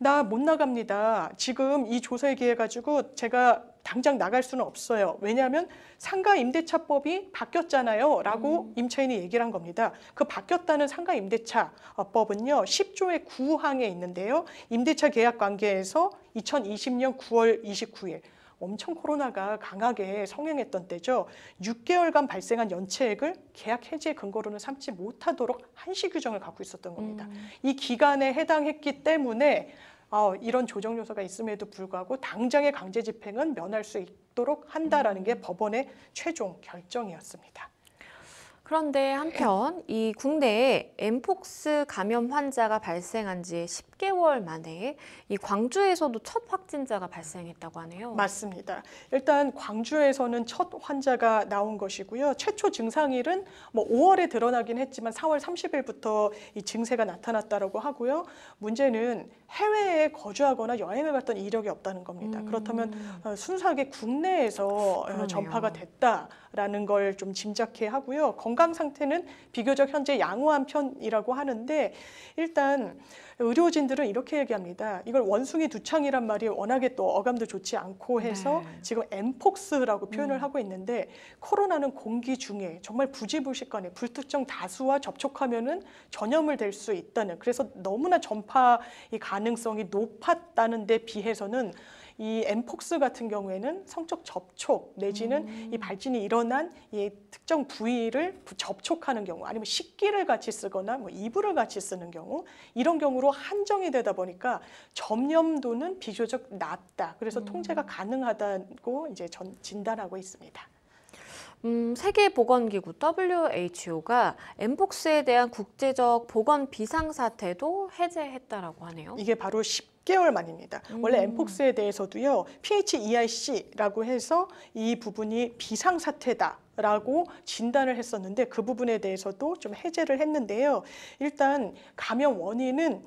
나 못 나갑니다. 지금 이 조서에 기해 가지고 제가 당장 나갈 수는 없어요. 왜냐하면 상가 임대차법이 바뀌었잖아요. 라고 임차인이 얘기를 한 겁니다. 그 바뀌었다는 상가 임대차법은요. 10조의 9항에 있는데요. 임대차 계약 관계에서 2020년 9월 29일 엄청 코로나가 강하게 성행했던 때죠. 6개월간 발생한 연체액을 계약 해지의 근거로는 삼지 못하도록 한시 규정을 갖고 있었던 겁니다. 이 기간에 해당했기 때문에 이런 조정 요소가 있음에도 불구하고 당장의 강제 집행은 면할 수 있도록 한다라는 게 법원의 최종 결정이었습니다. 그런데 한편 이 국내에 엠폭스 감염 환자가 발생한 지 10개월 만에 이 광주에서도 첫 확진자가 발생했다고 하네요. 맞습니다. 일단 광주에서는 첫 환자가 나온 것이고요. 최초 증상일은 5월에 드러나긴 했지만 4월 30일부터 이 증세가 나타났다라고 하고요. 문제는 해외에 거주하거나 여행을 갔던 이력이 없다는 겁니다. 그렇다면 순수하게 국내에서 그러네요. 전파가 됐다라는 걸 좀 짐작해 하고요. 건강 상태는 비교적 현재 양호한 편이라고 하는데 일단 의료진들은 이렇게 얘기합니다. 이걸 원숭이 두창이란 말이 워낙에 또 어감도 좋지 않고 해서 네. 지금 엠폭스라고 표현을 하고 있는데 코로나는 공기 중에 정말 부지불식간에 불특정 다수와 접촉하면은 전염을 될 수 있다는 그래서 너무나 전파 이 가능성이 높았다는 데 비해서는 이 엠폭스 같은 경우에는 성적 접촉 내지는 이 발진이 일어난 이 특정 부위를 접촉하는 경우 아니면 식기를 같이 쓰거나 이불을 같이 쓰는 경우 이런 경우로 한정이 되다 보니까 전염도는 비교적 낮다. 그래서 통제가 가능하다고 이제 진단하고 있습니다. 세계보건기구 WHO가 엠폭스에 대한 국제적 보건 비상사태도 해제했다라고 하네요. 이게 바로 10개월 만입니다. 원래 엠폭스에 대해서도요, PHERC라고 해서 이 부분이 비상사태다라고 진단을 했었는데 그 부분에 대해서도 좀 해제를 했는데요. 일단 감염 원인은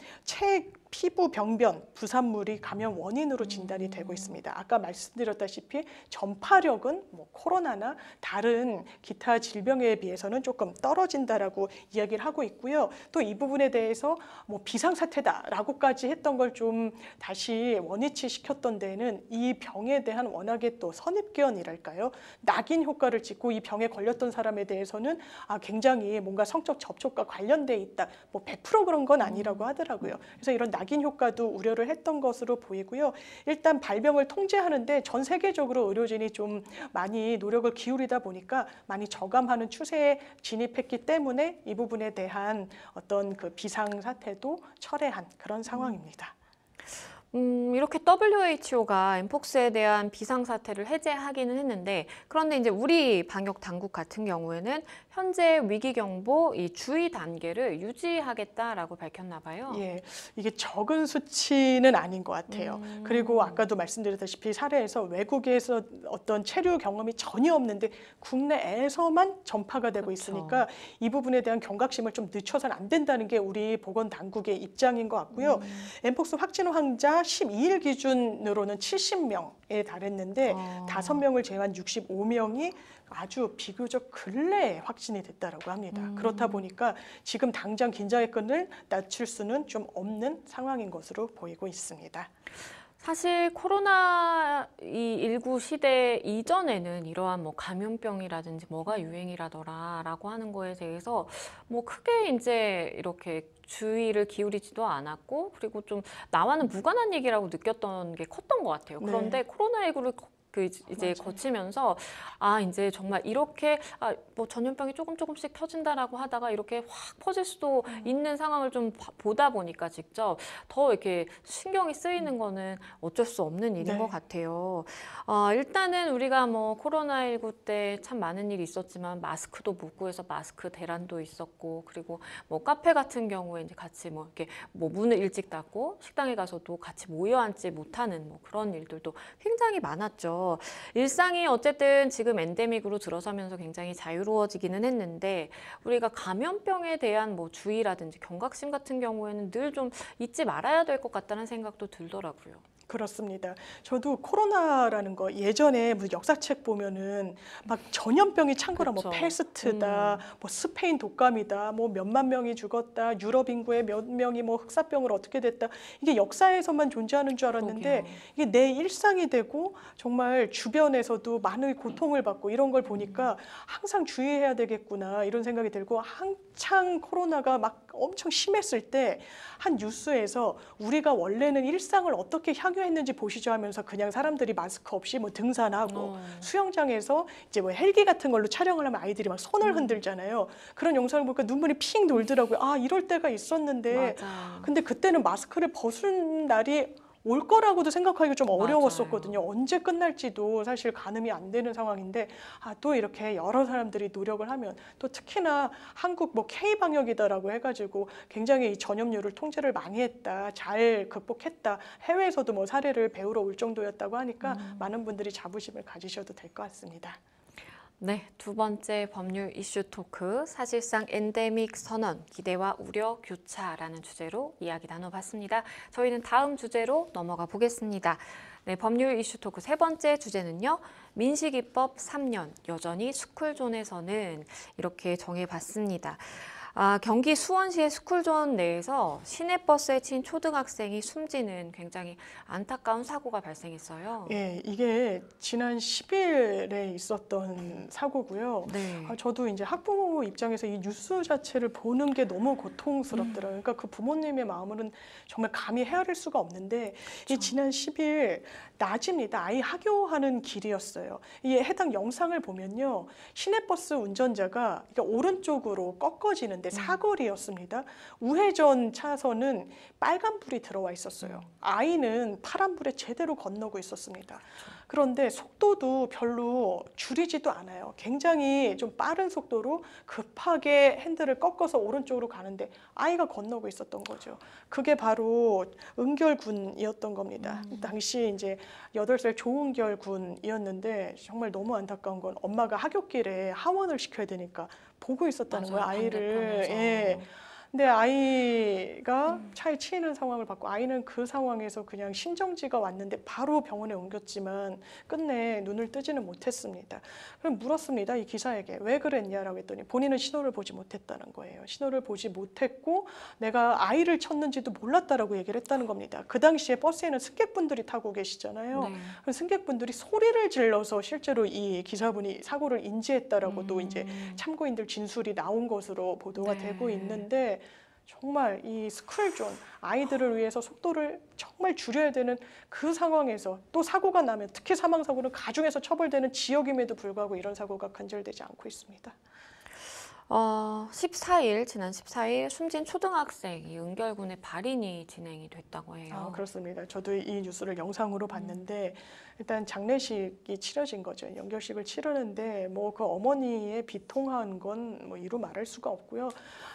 피부 병변, 부산물이 감염 원인으로 진단이 되고 있습니다. 아까 말씀드렸다시피 전파력은 코로나나 다른 기타 질병에 비해서는 조금 떨어진다라고 이야기를 하고 있고요. 또 이 부분에 대해서 비상사태다라고까지 했던 걸 좀 다시 원위치 시켰던 데에는 이 병에 대한 워낙에 또 선입견이랄까요? 낙인 효과를 찍고 이 병에 걸렸던 사람에 대해서는 굉장히 뭔가 성적 접촉과 관련돼 있다. 100% 그런 건 아니라고 하더라고요. 그래서 이런 낙인 효과도 우려를 했던 것으로 보이고요. 일단 발병을 통제하는데 전 세계적으로 의료진이 좀 많이 노력을 기울이다 보니까 많이 저감하는 추세에 진입했기 때문에 이 부분에 대한 어떤 그 비상사태도 철회한 그런 상황입니다. 이렇게 WHO가 엠폭스에 대한 비상사태를 해제하기는 했는데 그런데 이제 우리 방역 당국 같은 경우에는 현재 위기경보 이 주의 단계를 유지하겠다라고 밝혔나 봐요. 예, 이게 적은 수치는 아닌 것 같아요. 그리고 아까도 말씀드렸다시피 사례에서 외국에서 어떤 체류 경험이 전혀 없는데 국내에서만 전파가 되고 그렇죠. 있으니까 이 부분에 대한 경각심을 좀 늦춰서는 안 된다는 게 우리 보건당국의 입장인 것 같고요. 엠폭스 확진 환자 12일 기준으로는 70명에 달했는데 5명을 제외한 65명이 아주 비교적 근래에 확진이 됐다라고 합니다. 그렇다 보니까 지금 당장 긴장의 끈을 낮출 수는 좀 없는 상황인 것으로 보이고 있습니다. 사실 코로나19 시대 이전에는 이러한 감염병이라든지 뭐가 유행이라더라라고 하는 거에 대해서 크게 이제 이렇게 주의를 기울이지도 않았고 그리고 좀 나와는 무관한 얘기라고 느꼈던 게 컸던 것 같아요. 그런데 코로나19를 이제 맞아요. 거치면서 이제 정말 이렇게 전염병이 조금씩 터진다라고 하다가 이렇게 확 퍼질 수도 있는 상황을 좀 보다 보니까 직접 더 이렇게 신경이 쓰이는 거는 어쩔 수 없는 일인 것 같아요. 일단은 우리가 코로나19 때 참 많은 일이 있었지만 마스크도 못 구해서 마스크 대란도 있었고 그리고 카페 같은 경우에 이제 같이 이렇게 문을 일찍 닫고 식당에 가서도 같이 모여 앉지 못하는 그런 일들도 굉장히 많았죠. 일상이 어쨌든 지금 엔데믹으로 들어서면서 굉장히 자유로워지기는 했는데 우리가 감염병에 대한 주의라든지 경각심 같은 경우에는 늘 좀 잊지 말아야 될 것 같다는 생각도 들더라고요. 그렇습니다. 저도 코로나라는 거 예전에 무슨 역사책 보면은 막 전염병이 창궐한 그렇죠. 패스트다, 스페인 독감이다, 몇만 명이 죽었다, 유럽 인구의 몇 명이 흑사병으로 어떻게 됐다. 이게 역사에서만 존재하는 줄 알았는데 그러게요. 이게 내 일상이 되고 정말 주변에서도 많은 고통을 받고 이런 걸 보니까 항상 주의해야 되겠구나 이런 생각이 들고 한창 코로나가 막 엄청 심했을 때 한 뉴스에서 우리가 원래는 일상을 어떻게 향유 참여했는지 보시죠 하면서 그냥 사람들이 마스크 없이 뭐 등산하고 어. 수영장에서 이제 뭐 헬기 같은 걸로 촬영을 하면 아이들이 막 손을 흔들잖아요. 그런 영상을 보니까 눈물이 핑 돌더라고요. 아, 이럴 때가 있었는데 맞아요. 근데 그때는 마스크를 벗은 날이 올 거라고도 생각하기가 좀 어려웠었거든요. 언제 끝날지도 사실 가늠이 안 되는 상황인데 또 이렇게 여러 사람들이 노력을 하면 또 특히나 한국 뭐 K-방역이다라고 해가지고 굉장히 이 전염률을 통제를 많이 했다. 잘 극복했다. 해외에서도 뭐 사례를 배우러 올 정도였다고 하니까 많은 분들이 자부심을 가지셔도 될 것 같습니다. 네, 두 번째 법률 이슈 토크, 사실상 엔데믹 선언, 기대와 우려 교차라는 주제로 이야기 나눠봤습니다. 저희는 다음 주제로 넘어가 보겠습니다. 네, 법률 이슈 토크 세 번째 주제는요. 민식이법 3년, 여전히 스쿨존에서는 이렇게 정해봤습니다. 경기 수원시의 스쿨존 내에서 시내버스에 친 초등학생이 숨지는 굉장히 안타까운 사고가 발생했어요. 예, 이게 지난 10일에 있었던 사고고요. 네. 저도 이제 학부모 입장에서 이 뉴스 자체를 보는 게 너무 고통스럽더라고요. 그러니까 그 부모님의 마음은 정말 감히 헤아릴 수가 없는데 이 지난 10일 낮입니다. 아이 하교하는 길이었어요. 이 해당 영상을 보면요. 시내버스 운전자가 이게 오른쪽으로 꺾어지는데 사거리였습니다. 우회전 차선은 빨간불이 들어와 있었어요. 아이는 파란불에 제대로 건너고 있었습니다. 그런데 속도도 별로 줄이지도 않아요. 굉장히 좀 빠른 속도로 급하게 핸들을 꺾어서 오른쪽으로 가는데 아이가 건너고 있었던 거죠. 그게 바로 은결 군이었던 겁니다. 당시 이제 8살 조은결 군이었는데 정말 너무 안타까운 건 엄마가 하굣길에 하원을 시켜야 되니까 보고 있었다는 거예요, 아이를. 예. 근데 아이가 차에 치이는 상황을 봤고 아이는 그 상황에서 그냥 심정지가 왔는데 바로 병원에 옮겼지만 끝내 눈을 뜨지는 못했습니다. 그럼 물었습니다. 이 기사에게 왜 그랬냐라고 했더니 본인은 신호를 보지 못했다는 거예요. 신호를 보지 못했고 내가 아이를 쳤는지도 몰랐다라고 얘기를 했다는 겁니다. 그 당시에 버스에는 승객분들이 타고 계시잖아요. 네. 그럼 승객분들이 소리를 질러서 실제로 이 기사분이 사고를 인지했다라고도 이제 참고인들 진술이 나온 것으로 보도가 네. 되고 있는데 정말 이 스쿨존 아이들을 위해서 속도를 정말 줄여야 되는 그 상황에서 또 사고가 나면 특히 사망사고는 가중해서 처벌되는 지역임에도 불구하고 이런 사고가 근절되지 않고 있습니다. 14일, 지난 14일 숨진 초등학생이 은결군의 발인이 진행이 됐다고 해요. 그렇습니다. 저도 이 뉴스를 영상으로 봤는데 일단 장례식이 치러진 거죠. 연결식을 치르는데 뭐 그 어머니의 비통한 건 뭐 이루 말할 수가 없고요.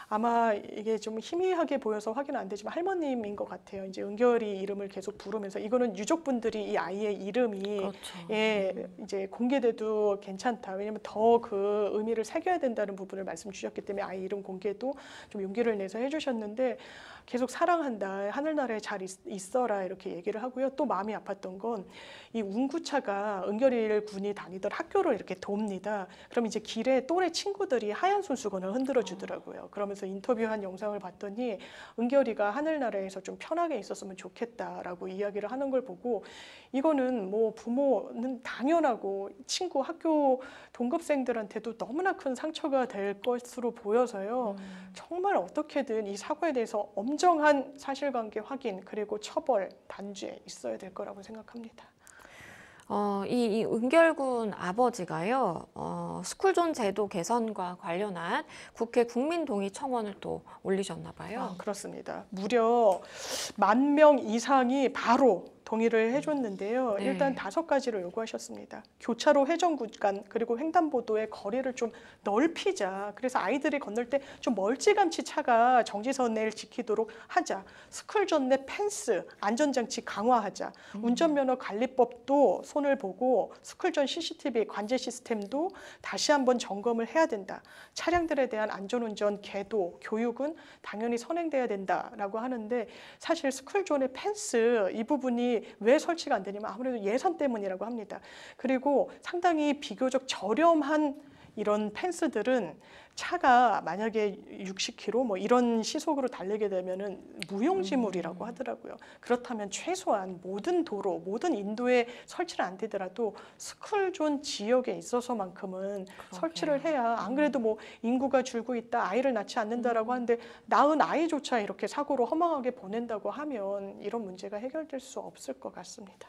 아마 이게 좀 희미하게 보여서 확인은 안 되지만 할머님인 것 같아요. 이제 은결이 이름을 계속 부르면서 이거는 유족분들이 이 아이의 이름이 그렇죠. 예, 이제 공개돼도 괜찮다. 왜냐면 더 그 의미를 새겨야 된다는 부분을 말씀 주셨기 때문에 아이 이름 공개도 좀 용기를 내서 해주셨는데 계속 사랑한다. 하늘나라에 잘 있어라 이렇게 얘기를 하고요. 또 마음이 아팠던 건 이 운구차가 은결이 군이 다니던 학교를 이렇게 돕니다. 그럼 이제 길에 또래 친구들이 하얀 손수건을 흔들어 주더라고요. 그러면서 인터뷰한 영상을 봤더니 은결이가 하늘나라에서 좀 편하게 있었으면 좋겠다라고 이야기를 하는 걸 보고 이거는 뭐 부모는 당연하고 친구 학교 동급생들한테도 너무나 큰 상처가 될 것으로 보여서요. 정말 어떻게든 이 사고에 대해서 엄정한 사실관계 확인 그리고 처벌 단죄 있어야 될 거라고 생각합니다. 이 은결군 아버지가요, 스쿨존 제도 개선과 관련한 국회 국민동의 청원을 또 올리셨나 봐요. 그렇습니다. 무려 10,000명 이상이 바로 동의를 해줬는데요. 네. 일단 5가지를 요구하셨습니다. 교차로 회전 구간 그리고 횡단보도의 거리를 좀 넓히자. 그래서 아이들이 건널 때 좀 멀찌감치 차가 정지선을 지키도록 하자. 스쿨존 내 펜스, 안전장치 강화하자. 운전면허 관리법도 손을 보고 스쿨존 CCTV 관제 시스템도 다시 한번 점검을 해야 된다. 차량들에 대한 안전운전 계도, 교육은 당연히 선행돼야 된다라고 하는데 사실 스쿨존의 펜스 이 부분이 왜 설치가 안 되냐면 아무래도 예산 때문이라고 합니다. 그리고 상당히 비교적 저렴한 이런 펜스들은 차가 만약에 60km 뭐 이런 시속으로 달리게 되면은 무용지물이라고 하더라고요. 그렇다면 최소한 모든 도로, 모든 인도에 설치를 안 되더라도 스쿨존 지역에 있어서만큼은 설치를 해야, 안 그래도 뭐 인구가 줄고 있다, 아이를 낳지 않는다라고 하는데 낳은 아이조차 이렇게 사고로 허망하게 보낸다고 하면 이런 문제가 해결될 수 없을 것 같습니다.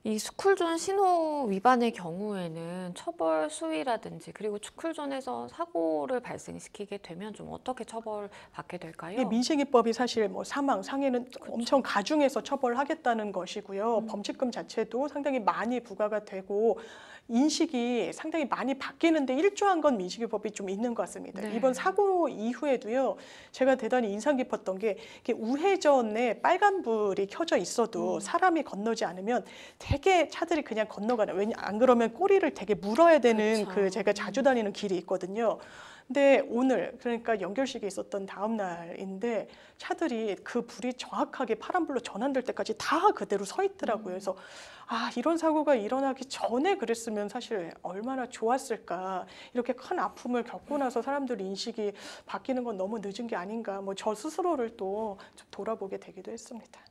이 스쿨존 신호 위반의 경우에는 처벌 수위라든지 그리고 스쿨존에서 사고를 발생시키게 되면 좀 어떻게 처벌받게 이 될까요? 민식이법이 사실 뭐 사망, 상해는 엄청 가중해서 처벌하겠다는 것이고요. 범칙금 자체도 상당히 많이 부과가 되고 인식이 상당히 많이 바뀌는데 일조한 건 민식이법이 좀 있는 것 같습니다. 네. 이번 사고 이후에도요, 제가 대단히 인상 깊었던 게 이렇게 우회전에 빨간불이 켜져 있어도 사람이 건너지 않으면 되게 차들이 그냥 건너가는, 왜냐 안 그러면 꼬리를 되게 물어야 되는 그렇죠. 그 제가 자주 다니는 길이 있거든요. 근데 오늘 그러니까 연결식이 있었던 다음 날인데 차들이 그 불이 정확하게 파란불로 전환될 때까지 다 그대로 서 있더라고요. 그래서 아, 이런 사고가 일어나기 전에 그랬으면 사실 얼마나 좋았을까. 이렇게 큰 아픔을 겪고 나서 사람들 인식이 바뀌는 건 너무 늦은 게 아닌가. 뭐 저 스스로를 또 좀 돌아보게 되기도 했습니다.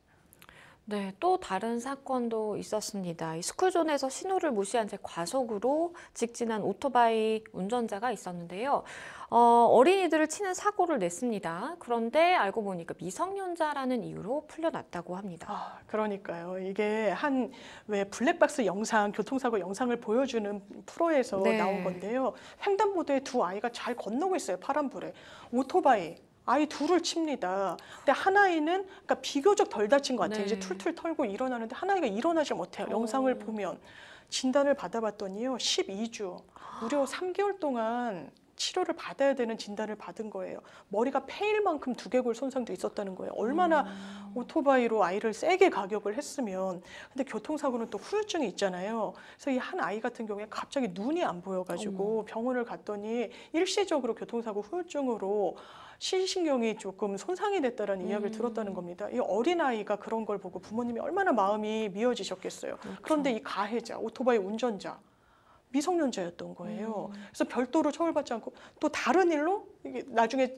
네, 또 다른 사건도 있었습니다. 이 스쿨존에서 신호를 무시한 채 과속으로 직진한 오토바이 운전자가 있었는데요. 어린이들을 치는 사고를 냈습니다. 그런데 알고 보니까 미성년자라는 이유로 풀려났다고 합니다. 아, 그러니까요. 이게 한 왜 블랙박스 영상, 교통사고 영상을 보여주는 프로에서 네. 나온 건데요. 횡단보도에 두 아이가 잘 건너고 있어요. 파란불에. 오토바이. 아이 둘을 칩니다. 근데 한 아이는 그러니까 비교적 덜 다친 것 같아요. 네. 이제 툴툴 털고 일어나는데 한 아이가 일어나질 못해요. 영상을 보면 진단을 받아봤더니요. 12주, 무려 3개월 동안 치료를 받아야 되는 진단을 받은 거예요. 머리가 패일 만큼 두개골 손상도 있었다는 거예요. 얼마나 오토바이로 아이를 세게 가격을 했으면. 근데 교통사고는 또 후유증이 있잖아요. 그래서 이 한 아이 같은 경우에 갑자기 눈이 안 보여가지고 병원을 갔더니 일시적으로 교통사고 후유증으로 시신경이 조금 손상이 됐다라는 이야기를 들었다는 겁니다. 이 어린아이가 그런 걸 보고 부모님이 얼마나 마음이 미어지셨겠어요. 그런데 이 가해자, 오토바이 운전자, 미성년자였던 거예요. 그래서 별도로 처벌받지 않고 또 다른 일로 이게 나중에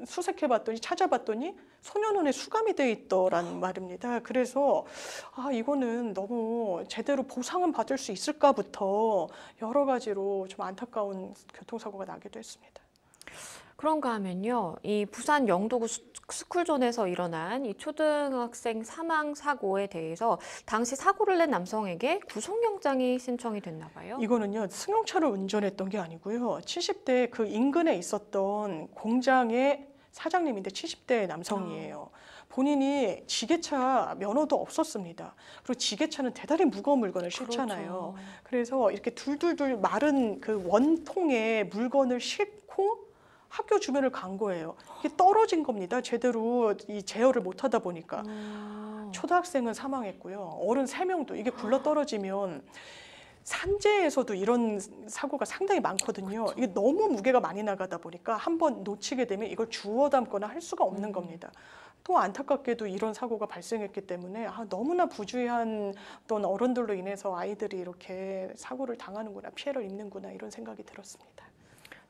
수색해봤더니 찾아봤더니 소년원에 수감이 돼 있더란 말입니다. 그래서 아, 이거는 너무 제대로 보상은 받을 수 있을까부터 여러 가지로 좀 안타까운 교통사고가 나기도 했습니다. 그런가 하면요, 이 부산 영도구 스쿨존에서 일어난 이 초등학생 사망 사고에 대해서 당시 사고를 낸 남성에게 구속영장이 신청이 됐나 봐요. 이거는요, 승용차를 운전했던 게 아니고요. 70대 그 인근에 있었던 공장의 사장님인데 70대 남성이에요. 본인이 지게차 면허도 없었습니다. 그리고 지게차는 대단히 무거운 물건을 싣잖아요. 그렇죠. 그래서 이렇게 둘둘둘 마른 그 원통에 물건을 싣고 학교 주변을 간 거예요. 이게 떨어진 겁니다. 제대로 이 제어를 못 하다 보니까. 초등학생은 사망했고요. 어른 3명도 이게 굴러 떨어지면 산재에서도 이런 사고가 상당히 많거든요. 이게 너무 무게가 많이 나가다 보니까 한번 놓치게 되면 이걸 주워 담거나 할 수가 없는 겁니다. 또 안타깝게도 이런 사고가 발생했기 때문에 아, 너무나 부주의한 어떤 어른들로 인해서 아이들이 이렇게 사고를 당하는구나, 피해를 입는구나 이런 생각이 들었습니다.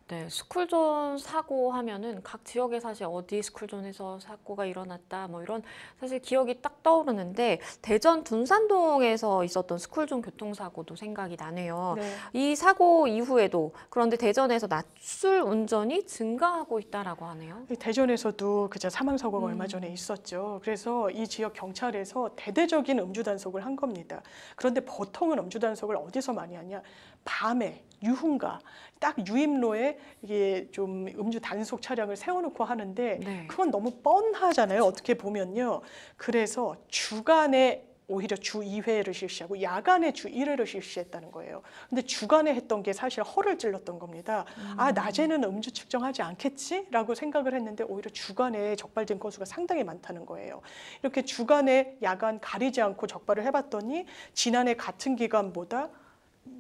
네, 스쿨존 사고 하면은 각 지역에 사실 어디 스쿨존에서 사고가 일어났다 뭐 이런 사실 기억이 딱 떠오르는데 대전 둔산동에서 있었던 스쿨존 교통사고도 생각이 나네요. 네. 이 사고 이후에도 그런데 대전에서 낮술 운전이 증가하고 있다라고 하네요. 대전에서도 그저 사망 사고가 얼마 전에 있었죠. 그래서 이 지역 경찰에서 대대적인 음주 단속을 한 겁니다. 그런데 보통은 음주 단속을 어디서 많이 하냐? 밤에 유흥가 딱 유입로에 이게 좀 음주 단속 차량을 세워놓고 하는데 네. 그건 너무 뻔하잖아요. 어떻게 보면요. 그래서 주간에 오히려 주 2회를 실시하고 야간에 주 1회를 실시했다는 거예요. 근데 주간에 했던 게 사실 허를 찔렀던 겁니다. 아, 낮에는 음주 측정하지 않겠지라고 생각을 했는데 오히려 주간에 적발된 건수가 상당히 많다는 거예요. 이렇게 주간에 야간 가리지 않고 적발을 해봤더니 지난해 같은 기간보다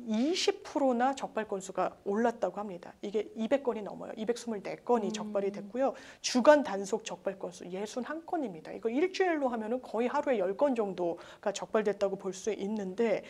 20%나 적발 건수가 올랐다고 합니다. 이게 200건이 넘어요. 224건이 적발이 됐고요. 주간 단속 적발 건수 61건입니다. 이거 일주일로 하면은 거의 하루에 10건 정도가 적발됐다고 볼 수 있는데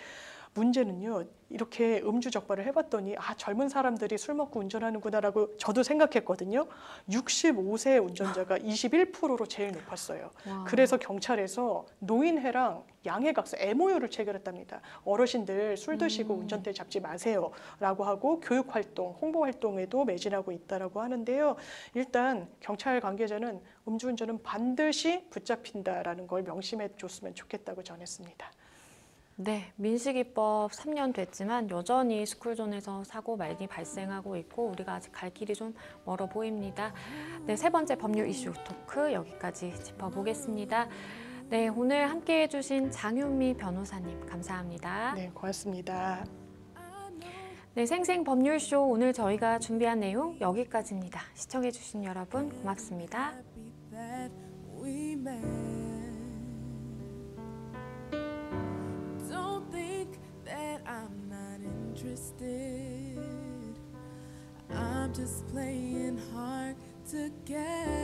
문제는요. 이렇게 음주 적발을 해봤더니 젊은 사람들이 술 먹고 운전하는구나라고 저도 생각했거든요. 65세 운전자가 21%로 제일 높았어요. 와. 그래서 경찰에서 노인회랑 양해각서 MOU를 체결했답니다. 어르신들 술 드시고 운전대 잡지 마세요라고 하고 교육활동, 홍보활동에도 매진하고 있다라고 하는데요. 일단 경찰 관계자는 음주운전은 반드시 붙잡힌다라는 걸 명심해 줬으면 좋겠다고 전했습니다. 네, 민식이법 3년 됐지만 여전히 스쿨존에서 사고 많이 발생하고 있고 우리가 아직 갈 길이 좀 멀어 보입니다. 네, 세 번째 법률 이슈 토크 여기까지 짚어보겠습니다. 네, 오늘 함께해 주신 장윤미 변호사님 감사합니다. 네, 고맙습니다. 네, 생생법률쇼 오늘 저희가 준비한 내용 여기까지입니다. 시청해 주신 여러분 고맙습니다. I'm just playing hard to get